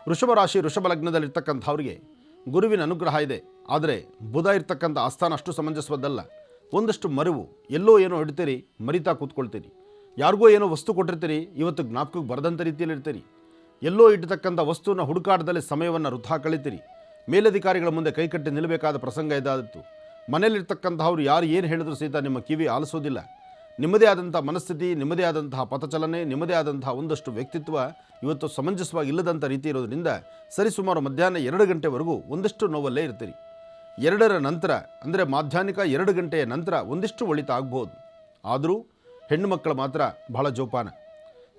ವೃಷಭ ರಾಶಿ ವೃಷಭ ಲಗ್ನದಲ್ಲಿರ್ತಕ್ಕಂಥವ್ರಿಗೆ ಗುರುವಿನ ಅನುಗ್ರಹ ಇದೆ. ಆದರೆ ಬುಧ ಇರ್ತಕ್ಕಂಥ ಆಸ್ಥಾನ ಅಷ್ಟು ಸಮಂಜಸವದ್ದಲ್ಲ. ಒಂದಷ್ಟು ಮರಿವು, ಎಲ್ಲೋ ಏನೋ ಇಡ್ತೀರಿ, ಮರಿತಾ ಕೂತ್ಕೊಳ್ತೀರಿ. ಯಾರಿಗೋ ಏನೋ ವಸ್ತು ಕೊಟ್ಟಿರ್ತೀರಿ, ಇವತ್ತು ಜ್ಞಾಪಕಕ್ಕೆ ಬರದಂಥ ರೀತಿಯಲ್ಲಿ ಇರ್ತೀರಿ. ಎಲ್ಲೋ ಇಟ್ಟತಕ್ಕಂಥ ವಸ್ತುವಿನ ಹುಡುಕಾಟದಲ್ಲಿ ಸಮಯವನ್ನು ವೃಥಾ ಕಳೀತೀರಿ. ಮೇಲಧಿಕಾರಿಗಳ ಮುಂದೆ ಕೈಕಟ್ಟಿ ನಿಲ್ಲಬೇಕಾದ ಪ್ರಸಂಗ ಇದಾದಿತ್ತು. ಮನೆಯಲ್ಲಿರ್ತಕ್ಕಂಥವ್ರು ಯಾರು ಏನು ಹೇಳಿದ್ರು ಸಹಿತ ನಿಮ್ಮ ಕಿವಿ ಆಲಿಸೋದಿಲ್ಲ. ನಿಮ್ಮದೇ ಆದಂಥ ಮನಸ್ಥಿತಿ, ನಿಮ್ಮದೇ ಆದಂತಹ ಪಥಚಲನೆ, ನಿಮ್ಮದೇ ಆದಂತಹ ಒಂದಷ್ಟು ವ್ಯಕ್ತಿತ್ವ ಇವತ್ತು ಸಮಂಜಸವಾಗಿ ಇಲ್ಲದಂಥ ರೀತಿ ಇರೋದ್ರಿಂದ ಸರಿಸುಮಾರು ಮಧ್ಯಾಹ್ನ 2 ಗಂಟೆವರೆಗೂ ಒಂದಷ್ಟು ನೋವಲ್ಲೇ ಇರ್ತೀರಿ. 2ರ ನಂತರ ಅಂದರೆ ಮಾಧ್ಯಾಹ್ನಿಕ 2 ಗಂಟೆಯ ನಂತರ ಒಂದಿಷ್ಟು ಒಳಿತ ಆಗ್ಬೋದು. ಆದರೂ ಹೆಣ್ಣು ಮಕ್ಕಳು ಮಾತ್ರ ಬಹಳ ಜೋಪಾನ.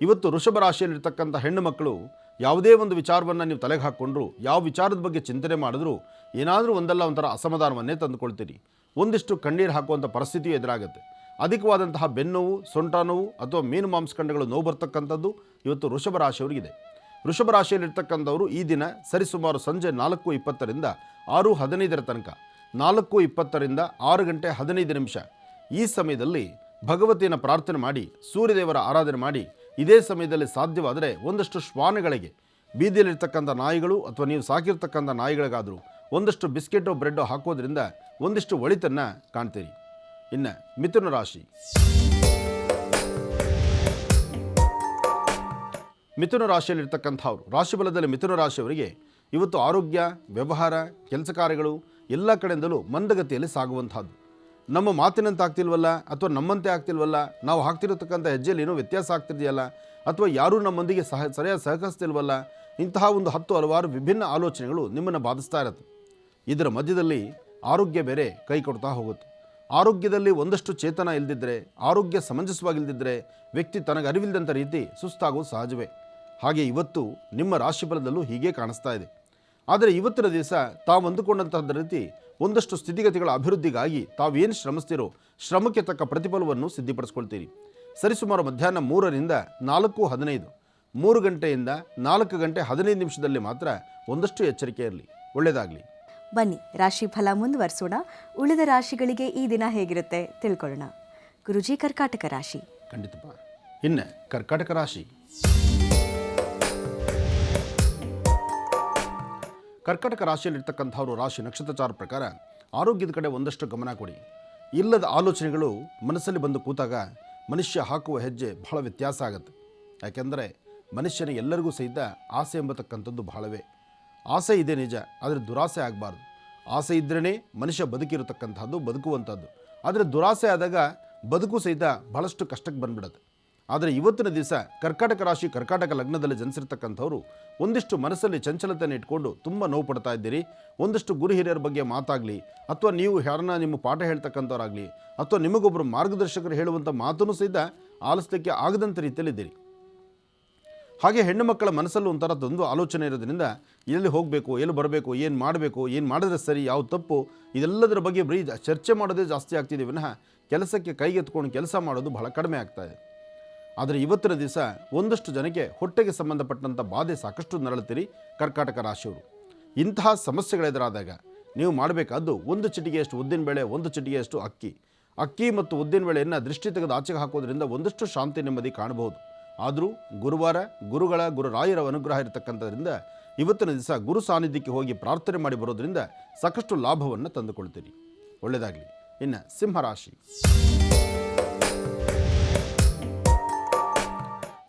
ಇವತ್ತು ವೃಷಭ ರಾಶಿಯಲ್ಲಿರ್ತಕ್ಕಂಥ ಹೆಣ್ಣು ಮಕ್ಕಳು ಯಾವುದೇ ಒಂದು ವಿಚಾರವನ್ನು ನೀವು ತಲೆಗೆ ಹಾಕ್ಕೊಂಡ್ರು, ಯಾವ ವಿಚಾರದ ಬಗ್ಗೆ ಚಿಂತನೆ ಮಾಡಿದ್ರೂ ಏನಾದರೂ ಒಂದಲ್ಲ ಒಂಥರ ಅಸಮಾಧಾನವನ್ನೇ ತಂದುಕೊಳ್ತೀರಿ. ಒಂದಿಷ್ಟು ಕಣ್ಣೀರು ಹಾಕುವಂಥ ಪರಿಸ್ಥಿತಿಯು ಎದುರಾಗುತ್ತೆ. ಅಧಿಕವಾದಂತಹ ಬೆನ್ನೋವು, ಸೊಂಟ ನೋವು ಅಥವಾ ಮೀನು ಮಾಂಸಖಂಡಗಳು ನೋವು ಬರ್ತಕ್ಕಂಥದ್ದು ಇವತ್ತು ವೃಷಭ ರಾಶಿಯವರಿಗಿದೆ. ವೃಷಭ ರಾಶಿಯಲ್ಲಿರ್ತಕ್ಕಂಥವರು ಈ ದಿನ ಸರಿಸುಮಾರು ಸಂಜೆ 4:20ರಿಂದ 6:15 ತನಕ, 4:20ರಿಂದ 6 ಗಂಟೆ 15 ನಿಮಿಷ ಈ ಸಮಯದಲ್ಲಿ ಭಗವತಿಯನ್ನು ಪ್ರಾರ್ಥನೆ ಮಾಡಿ, ಸೂರ್ಯದೇವರ ಆರಾಧನೆ ಮಾಡಿ, ಇದೇ ಸಮಯದಲ್ಲಿ ಸಾಧ್ಯವಾದರೆ ಒಂದಷ್ಟು ಶ್ವಾನಗಳಿಗೆ, ಬೀದಿಯಲ್ಲಿರ್ತಕ್ಕಂಥ ನಾಯಿಗಳು ಅಥವಾ ನೀವು ಸಾಕಿರ್ತಕ್ಕಂಥ ನಾಯಿಗಳಿಗಾದರೂ ಒಂದಷ್ಟು ಬಿಸ್ಕೆಟೋ ಬ್ರೆಡ್ಡೋ ಹಾಕೋದ್ರಿಂದ ಒಂದಿಷ್ಟು ಒಳಿತನ್ನು ಕಾಣ್ತೀರಿ. ಇನ್ನು ಮಿಥುನ ರಾಶಿ. ಮಿಥುನ ರಾಶಿಯಲ್ಲಿರ್ತಕ್ಕಂಥವ್ರು, ರಾಶಿಫಲದಲ್ಲಿ ಮಿಥುನ ರಾಶಿಯವರಿಗೆ ಇವತ್ತು ಆರೋಗ್ಯ, ವ್ಯವಹಾರ, ಕೆಲಸ ಕಾರ್ಯಗಳು ಎಲ್ಲ ಕಡೆಯಿಂದಲೂ ಮಂದಗತಿಯಲ್ಲಿ ಸಾಗುವಂಥದ್ದು. ನಮ್ಮ ಮಾತಿನಂತೆ ಆಗ್ತಿಲ್ವಲ್ಲ, ಅಥವಾ ನಮ್ಮಂತೆ ಆಗ್ತಿಲ್ವಲ್ಲ, ನಾವು ಹಾಕ್ತಿರತಕ್ಕಂಥ ಹೆಜ್ಜೆಯಲ್ಲಿ ಏನೋ ವ್ಯತ್ಯಾಸ ಆಗ್ತಿದೆಯಲ್ಲ, ಅಥವಾ ಯಾರೂ ನಮ್ಮೊಂದಿಗೆ ಸರಿಯಾಗಿ ಸಹಕರಿಸ್ತಿಲ್ವಲ್ಲ, ಇಂತಹ ಒಂದು 10 ಹಲವಾರು ವಿಭಿನ್ನ ಆಲೋಚನೆಗಳು ನಿಮ್ಮನ್ನು ಬಾಧಿಸ್ತಾ ಇರುತ್ತೆ. ಇದರ ಮಧ್ಯದಲ್ಲಿ ಆರೋಗ್ಯ ಬೇರೆ ಕೈ ಕೊಡ್ತಾ ಹೋಗುತ್ತೆ. ಆರೋಗ್ಯದಲ್ಲಿ ಒಂದಷ್ಟು ಚೇತನ ಇಲ್ಲದಿದ್ದರೆ, ಆರೋಗ್ಯ ಸಮಂಜಸವಾಗಿಲ್ಲದಿದ್ದರೆ ವ್ಯಕ್ತಿ ತನಗೆ ಅರಿವಿಲ್ಲದಂಥ ರೀತಿ ಸುಸ್ತಾಗೋದು ಸಹಜವೇ. ಹಾಗೆ ಇವತ್ತು ನಿಮ್ಮ ರಾಶಿಫಲದಲ್ಲೂ ಹೀಗೆ ಕಾಣಿಸ್ತಾ ಇದೆ. ಆದರೆ ಇವತ್ತಿನ ದಿವಸ ತಾವು ಅಂದುಕೊಂಡಂತಹ ರೀತಿ ಒಂದಷ್ಟು ಸ್ಥಿತಿಗತಿಗಳ ಅಭಿವೃದ್ಧಿಗಾಗಿ ತಾವೇನು ಶ್ರಮಿಸ್ತೀರೋ ಶ್ರಮಕ್ಕೆ ತಕ್ಕ ಪ್ರತಿಫಲವನ್ನು ಸಿದ್ಧಿಪಡಿಸ್ಕೊಳ್ತೀರಿ. ಸರಿಸುಮಾರು ಮಧ್ಯಾಹ್ನ 3ರಿಂದ 4:15, 3 ಗಂಟೆಯಿಂದ 4 ಗಂಟೆ 15 ನಿಮಿಷದಲ್ಲಿ ಮಾತ್ರ ಒಂದಷ್ಟು ಎಚ್ಚರಿಕೆ ಇರಲಿ. ಒಳ್ಳೆಯದಾಗಲಿ. ಬನ್ನಿ ರಾಶಿ ಫಲ ಮುಂದುವರಿಸೋಣ. ಉಳಿದ ರಾಶಿಗಳಿಗೆ ಈ ದಿನ ಹೇಗಿರುತ್ತೆ ತಿಳ್ಕೊಳ್ಳೋಣ. ಗುರುಜಿ, ಕರ್ಕಾಟಕ ರಾಶಿ. ಖಂಡಿತಪ್ಪ. ಇನ್ನು ಕರ್ಕಾಟಕ ರಾಶಿ. ಕರ್ಕಾಟಕ ರಾಶಿಯಲ್ಲಿರ್ತಕ್ಕಂಥವರು ರಾಶಿ ನಕ್ಷತ್ರಚಾರ ಪ್ರಕಾರ ಆರೋಗ್ಯದ ಕಡೆ ಒಂದಷ್ಟು ಗಮನ ಕೊಡಿ. ಇಲ್ಲದ ಆಲೋಚನೆಗಳು ಮನಸ್ಸಲ್ಲಿ ಬಂದು ಕೂತಾಗ ಮನುಷ್ಯ ಹಾಕುವ ಹೆಜ್ಜೆ ಬಹಳ ವ್ಯತ್ಯಾಸ ಆಗುತ್ತೆ. ಯಾಕೆಂದರೆ ಮನುಷ್ಯನ ಎಲ್ಲರಿಗೂ ಸಹಿತ ಆಸೆ ಎಂಬತಕ್ಕಂಥದ್ದು ಬಹಳವೇ. ಆಸೆ ಇದೆ ನಿಜ, ಆದರೆ ದುರಾಸೆ ಆಗಬಾರ್ದು. ಆಸೆ ಇದ್ರೇ ಮನುಷ್ಯ ಬದುಕಿರತಕ್ಕಂಥದ್ದು, ಬದುಕುವಂಥದ್ದು. ಆದರೆ ದುರಾಸೆ ಆದಾಗ ಬದುಕು ಸಹಿತ ಬಹಳಷ್ಟು ಕಷ್ಟಕ್ಕೆ ಬಂದ್ಬಿಡುತ್ತೆ. ಆದರೆ ಇವತ್ತಿನ ದಿವಸ ಕರ್ಕಾಟಕ ರಾಶಿ, ಕರ್ಕಾಟಕ ಲಗ್ನದಲ್ಲಿ ಜನಿಸಿರ್ತಕ್ಕಂಥವ್ರು ಒಂದಿಷ್ಟು ಮನಸ್ಸಲ್ಲಿ ಚಂಚಲತೆಯನ್ನು ಇಟ್ಕೊಂಡು ತುಂಬ ನೋವು ಪಡ್ತಾ ಇದ್ದೀರಿ. ಒಂದಿಷ್ಟು ಗುರು ಹಿರಿಯರ ಬಗ್ಗೆ ಮಾತಾಗಲಿ, ಅಥವಾ ನೀವು ಯಾರನ್ನ ನಿಮ್ಮ ಪಾಠ ಹೇಳ್ತಕ್ಕಂಥವ್ರಾಗಲಿ, ಅಥವಾ ನಿಮಗೊಬ್ಬರು ಮಾರ್ಗದರ್ಶಕರು ಹೇಳುವಂಥ ಮಾತನ್ನು ಸಹಿತ ಆಲಿಸಲಿಕ್ಕೆ ಆಗದಂಥ ರೀತಿಯಲ್ಲಿದ್ದೀರಿ. ಹಾಗೆ ಹೆಣ್ಣು ಮಕ್ಕಳ ಮನಸ್ಸಲ್ಲೂ ಒಂಥರದೊಂದು ಆಲೋಚನೆ ಇರೋದ್ರಿಂದ ಎಲ್ಲಿ ಹೋಗಬೇಕು, ಎಲ್ಲಿ ಬರಬೇಕು, ಏನು ಮಾಡಬೇಕು, ಏನು ಮಾಡಿದ್ರೆ ಸರಿ, ಯಾವ ತಪ್ಪು, ಇದೆಲ್ಲದರ ಬಗ್ಗೆ ಬರೀ ಚರ್ಚೆ ಮಾಡೋದೇ ಜಾಸ್ತಿ ಆಗ್ತಿದೆ ವಿನಃ ಕೆಲಸಕ್ಕೆ ಕೈಗೆತ್ಕೊಂಡು ಕೆಲಸ ಮಾಡೋದು ಬಹಳ ಕಡಿಮೆ ಆಗ್ತಾಯಿದೆ. ಆದರೆ ಇವತ್ತಿನ ದಿವಸ ಒಂದಷ್ಟು ಜನಕ್ಕೆ ಹೊಟ್ಟೆಗೆ ಸಂಬಂಧಪಟ್ಟಂಥ ಬಾಧೆ ಸಾಕಷ್ಟು ನರಳುತ್ತೀರಿ ಕರ್ಕಾಟಕ ರಾಶಿಯವರು. ಇಂತಹ ಸಮಸ್ಯೆಗಳೆದುರಾದಾಗ ನೀವು ಮಾಡಬೇಕಾದ್ದು ಒಂದು ಚಿಟಿಗೆಯಷ್ಟು ಉದ್ದಿನಬೇಳೆ, ಒಂದು ಚಿಟಿಗೆಯಷ್ಟು ಅಕ್ಕಿ ಮತ್ತು ಉದ್ದಿನಬೇಳೆಯನ್ನು ದೃಷ್ಟಿ ತೆಗೆದು ಆಚೆಗೆ ಹಾಕೋದ್ರಿಂದ ಒಂದಷ್ಟು ಶಾಂತಿ ನೆಮ್ಮದಿ ಕಾಣಬಹುದು. ಆದರೂ ಗುರುವಾರ ಗುರುರಾಯರ ಅನುಗ್ರಹ ಇರತಕ್ಕಂಥದ್ರಿಂದ ಇವತ್ತಿನ ದಿವಸ ಗುರು ಸಾನ್ನಿಧ್ಯಕ್ಕೆ ಹೋಗಿ ಪ್ರಾರ್ಥನೆ ಮಾಡಿ ಬರೋದ್ರಿಂದ ಸಾಕಷ್ಟು ಲಾಭವನ್ನು ತಂದುಕೊಳ್ತೀರಿ. ಒಳ್ಳೆಯದಾಗಲಿ. ಇನ್ನು ಸಿಂಹರಾಶಿ.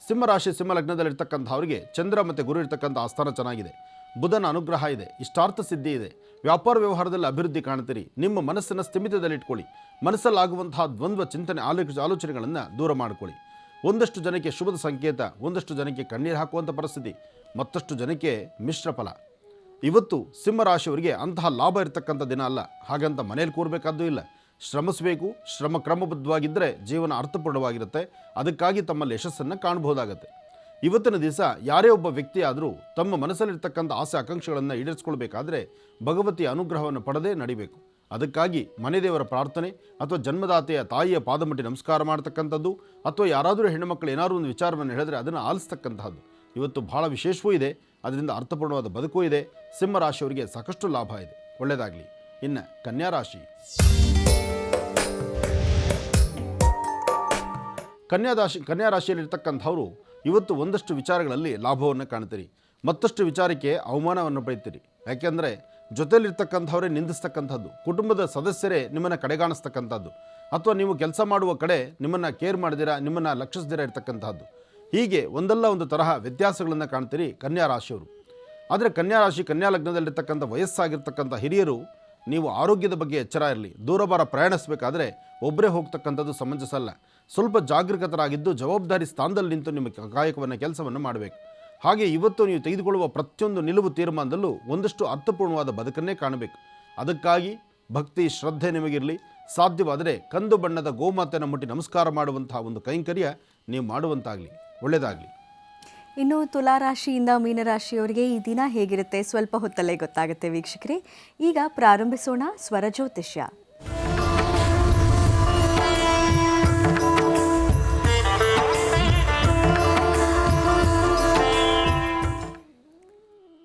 ಸಿಂಹರಾಶಿ, ಸಿಂಹ ಲಗ್ನದಲ್ಲಿರ್ತಕ್ಕಂಥವ್ರಿಗೆ ಚಂದ್ರ ಮತ್ತು ಗುರು ಇರ್ತಕ್ಕಂಥ ಆಸ್ಥಾನ ಚೆನ್ನಾಗಿದೆ. ಬುಧನ ಅನುಗ್ರಹ ಇದೆ, ಇಷ್ಟಾರ್ಥ ಸಿದ್ಧಿ ಇದೆ. ವ್ಯಾಪಾರ ವ್ಯವಹಾರದಲ್ಲಿ ಅಭಿವೃದ್ಧಿ ಕಾಣ್ತೀರಿ. ನಿಮ್ಮ ಮನಸ್ಸನ್ನು ಸ್ಥಿಮಿತದಲ್ಲಿಟ್ಕೊಳ್ಳಿ. ಮನಸ್ಸಲ್ಲಾಗುವಂತಹ ದ್ವಂದ್ವ ಚಿಂತನೆ ಆಲೋಚನೆಗಳನ್ನು ದೂರ ಮಾಡಿಕೊಳ್ಳಿ. ಒಂದಷ್ಟು ಜನಕ್ಕೆ ಶುಭದ ಸಂಕೇತ, ಒಂದಷ್ಟು ಜನಕ್ಕೆ ಕಣ್ಣೀರು ಹಾಕುವಂಥ ಪರಿಸ್ಥಿತಿ, ಮತ್ತಷ್ಟು ಜನಕ್ಕೆ ಮಿಶ್ರ ಫಲ. ಇವತ್ತು ಸಿಂಹರಾಶಿಯವರಿಗೆ ಅಂತಹ ಲಾಭ ಇರತಕ್ಕಂಥ ದಿನ ಅಲ್ಲ. ಹಾಗಂತ ಮನೇಲಿ ಕೂರಬೇಕಾದ್ದು ಇಲ್ಲ. ಶ್ರಮಿಸಬೇಕು. ಶ್ರಮ ಕ್ರಮಬದ್ಧವಾಗಿದ್ದರೆ ಜೀವನ ಅರ್ಥಪೂರ್ಣವಾಗಿರುತ್ತೆ. ಅದಕ್ಕಾಗಿ ತಮ್ಮಲ್ಲಿ ಯಶಸ್ಸನ್ನು ಕಾಣಬಹುದಾಗತ್ತೆ. ಇವತ್ತಿನ ದಿವಸ ಯಾರೇ ಒಬ್ಬ ವ್ಯಕ್ತಿ ಆದರೂ ತಮ್ಮ ಮನಸ್ಸಲ್ಲಿರ್ತಕ್ಕಂಥ ಆಸೆ ಆಕಾಂಕ್ಷೆಗಳನ್ನು ಈಡೇರಿಸ್ಕೊಳ್ಬೇಕಾದ್ರೆ ಭಗವತಿಯ ಅನುಗ್ರಹವನ್ನು ಪಡೆದೇ ನಡಿಬೇಕು. ಅದಕ್ಕಾಗಿ ಮನೆ ದೇವರ ಪ್ರಾರ್ಥನೆ, ಅಥವಾ ಜನ್ಮದಾತೆಯ ತಾಯಿಯ ಪಾದಮುಟ್ಟಿ ನಮಸ್ಕಾರ ಮಾಡ್ತಕ್ಕಂಥದ್ದು, ಅಥವಾ ಯಾರಾದರೂ ಹೆಣ್ಣುಮಕ್ಕಳು ಏನಾದರೂ ಒಂದು ವಿಚಾರವನ್ನು ಹೇಳಿದ್ರೆ ಅದನ್ನು ಆಲಿಸ್ತಕ್ಕಂತಹದ್ದು ಇವತ್ತು ಬಹಳ ವಿಶೇಷವೂ ಇದೆ. ಅದರಿಂದ ಅರ್ಥಪೂರ್ಣವಾದ ಬದುಕೂ ಇದೆ. ಸಿಂಹರಾಶಿಯವರಿಗೆ ಸಾಕಷ್ಟು ಲಾಭ ಇದೆ. ಒಳ್ಳೆಯದಾಗಲಿ. ಇನ್ನು ಕನ್ಯಾರಾಶಿ. ಕನ್ಯಾರಾಶಿಯಲ್ಲಿರ್ತಕ್ಕಂಥವರು ಇವತ್ತು ಒಂದಷ್ಟು ವಿಚಾರಗಳಲ್ಲಿ ಲಾಭವನ್ನು ಕಾಣ್ತೀರಿ. ಮತ್ತಷ್ಟು ವಿಚಾರಕ್ಕೆ ಅವಮಾನವನ್ನು ಪಡಿತೀರಿ. ಯಾಕೆಂದರೆ ಜೊತೆಯಲ್ಲಿರ್ತಕ್ಕಂಥವರೇ ನಿಂದಿಸ್ತಕ್ಕಂಥದ್ದು, ಕುಟುಂಬದ ಸದಸ್ಯರೇ ನಿಮ್ಮನ್ನು ಕಡೆಗಾಣಿಸ್ತಕ್ಕಂಥದ್ದು, ಅಥವಾ ನೀವು ಕೆಲಸ ಮಾಡುವ ಕಡೆ ನಿಮ್ಮನ್ನು ಕೇರ್ ಮಾಡಿದಿರ, ನಿಮ್ಮನ್ನು ಲಕ್ಷಿಸದಿರ ಇರ್ತಕ್ಕಂಥದ್ದು. ಹೀಗೆ ಒಂದಲ್ಲ ಒಂದು ತರಹ ವ್ಯತ್ಯಾಸಗಳನ್ನು ಕಾಣ್ತೀರಿ ಕನ್ಯಾರಾಶಿಯವರು. ಆದರೆ ಕನ್ಯಾರಾಶಿ, ಕನ್ಯಾ ಲಗ್ನದಲ್ಲಿರ್ತಕ್ಕಂಥ ವಯಸ್ಸಾಗಿರ್ತಕ್ಕಂಥ ಹಿರಿಯರು ನೀವು ಆರೋಗ್ಯದ ಬಗ್ಗೆ ಎಚ್ಚರ ಇರಲಿ. ದೂರಭಾರ ಪ್ರಯಾಣಿಸಬೇಕಾದ್ರೆ ಒಬ್ಬರೇ ಹೋಗ್ತಕ್ಕಂಥದ್ದು ಸಮಂಜಸ ಅಲ್ಲ. ಸ್ವಲ್ಪ ಜಾಗೃತರಾಗಿದ್ದು ಜವಾಬ್ದಾರಿ ಸ್ಥಾನದಲ್ಲಿ ನಿಂತು ನಿಮ್ಮ ಕಾಯಕವನ್ನು ಕೆಲಸವನ್ನು ಮಾಡಬೇಕು. ಹಾಗೆ ಇವತ್ತು ನೀವು ತೆಗೆದುಕೊಳ್ಳುವ ಪ್ರತಿಯೊಂದು ನಿಲುವು ತೀರ್ಮಾನದಲ್ಲೂ ಒಂದಷ್ಟು ಅರ್ಥಪೂರ್ಣವಾದ ಬದುಕನ್ನೇ ಕಾಣಬೇಕು. ಅದಕ್ಕಾಗಿ ಭಕ್ತಿ ಶ್ರದ್ಧೆ ನಿಮಗಿರಲಿ. ಸಾಧ್ಯವಾದರೆ ಕಂದು ಬಣ್ಣದ ಗೋಮಾತೆಯನ್ನು ಮುಟ್ಟಿ ನಮಸ್ಕಾರ ಮಾಡುವಂತಹ ಒಂದು ಕೈಂಕರ್ಯ ನೀವು ಮಾಡುವಂತಾಗಲಿ. ಒಳ್ಳೆಯದಾಗಲಿ. ಇನ್ನು ತುಲಾರಾಶಿಯಿಂದ ಮೀನರಾಶಿಯವರಿಗೆ ಈ ದಿನ ಹೇಗಿರುತ್ತೆ ಸ್ವಲ್ಪ ಹೊತ್ತಲ್ಲೇ ಗೊತ್ತಾಗುತ್ತೆ ವೀಕ್ಷಕರೇ. ಈಗ ಪ್ರಾರಂಭಿಸೋಣ ಸ್ವರಜ್ಯೋತಿಷ್ಯ.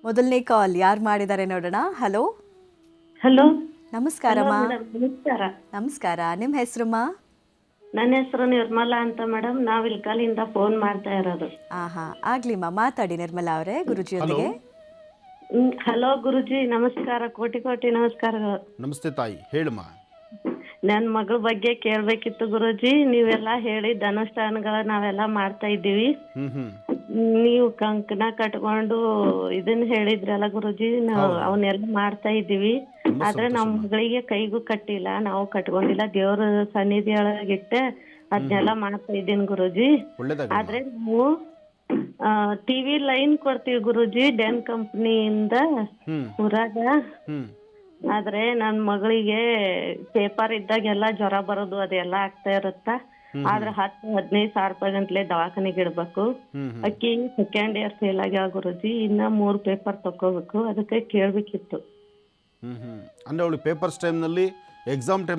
ಮೊದಲನೇ ಕಾಲ್ ಯಾರು ಮಾಡಿದ್ದಾರೆ ನೋಡೋಣ. ಹಲೋ. ಹಲೋ, ನಮಸ್ಕಾರಮ್ಮ. ನಮಸ್ಕಾರ. ನಮಸ್ಕಾರ. ನಿಮ್ಮ ಹೆಸರಮ್ಮ? ನನ್ನ ಹೆಸರು ನಿರ್ಮಲಾ ಅಂತ ಮೇಡಮ್. ನಾವು ಇಲ್ಕಲಿಂದ ಫೋನ್ ಮಾಡ್ತಾ ಇರೋದು. ಆಗ್ಲಿಮ್ಮ, ಮಾತಾಡಿ ನಿರ್ಮಲಾ ಅವರೇ ಗುರುಜಿಯೊಂದಿಗೆ. ಹಲೋ ಗುರುಜಿ, ನಮಸ್ಕಾರ. ಕೋಟಿ ಕೋಟಿ ನಮಸ್ಕಾರಗಳು. ನಮಸ್ತೆ ತಾಯಿ, ಹೇಳಮ್ಮ. ನನ್ನ ಮಗಳ ಬಗ್ಗೆ ಕೇಳ್ಬೇಕಿತ್ತು ಗುರುಜಿ. ನೀವೆಲ್ಲ ಹೇಳಿದ ಅನುಷ್ಠಾನಗಳ ನಾವೆಲ್ಲ ಮಾಡ್ತಾ ಇದ್ದೀವಿ. ನೀವು ಕಂಕಣ ಕಟ್ಕೊಂಡು ಇದನ್ನ ಹೇಳಿದ್ರಲ್ಲ ಗುರುಜಿ, ನಾವು ಅವನ್ನೆಲ್ಲ ಮಾಡ್ತಾ ಇದ್ದೀವಿ. ಆದ್ರೆ ನಮ್ಮ ಮಗಳಿಗೆ ಕೈಗೂ ಕಟ್ಟಿಲ್ಲ, ನಾವು ಕಟ್ಕೊಂಡಿಲ್ಲ. ದೇವ್ರ ಸನ್ನಿಧಿ ಒಳಗಿಟ್ಟ ಅದ್ನೆಲ್ಲ ಮಾಡ್ತಾ ಇದ್ದೀನಿ ಗುರುಜಿ. ಆದ್ರೆ ನಾವು ಟಿವಿ ಲೈನ್ ಕೊಡ್ತೀವಿ ಗುರುಜಿ, ಡೆನ್ ಕಂಪ್ನಿಯಿಂದ ಊರಾಗ. ಆದ್ರೆ ನನ್ ಮಗಳಿಗೆ ಪೇಪರ್ ಇದ್ದಾಗೆಲ್ಲ ಜ್ವರ ಬರೋದು ಅದೆಲ್ಲ ಆಗ್ತಾ ಇರುತ್ತ. ಆದ್ರೆ 10-15 ಸಾವಿರ ರೂಪಾಯಿ ಗಂಟ್ಲೆ ದವಾಖಾನೆಗೆ ಇಡ್ಬೇಕು. ಅಕ್ಕಿ ಸೆಕೆಂಡ್ ಇಯರ್ ಫೇಲ್ ಆಗ್ಯಾವ ಗುರುಜಿ. ಇನ್ನ 3 ಪೇಪರ್ ತಕೋಬೇಕು. ಅದಕ್ಕೆ ಕೇಳ್ಬೇಕಿತ್ತು. ಅಂದ್ರೆ ಅವಳು ಪೇಪರ್ಸ್ ಟೈಮ್ನಲ್ಲಿ, ಎಕ್ಸಾಮ್ ಟೈಮ್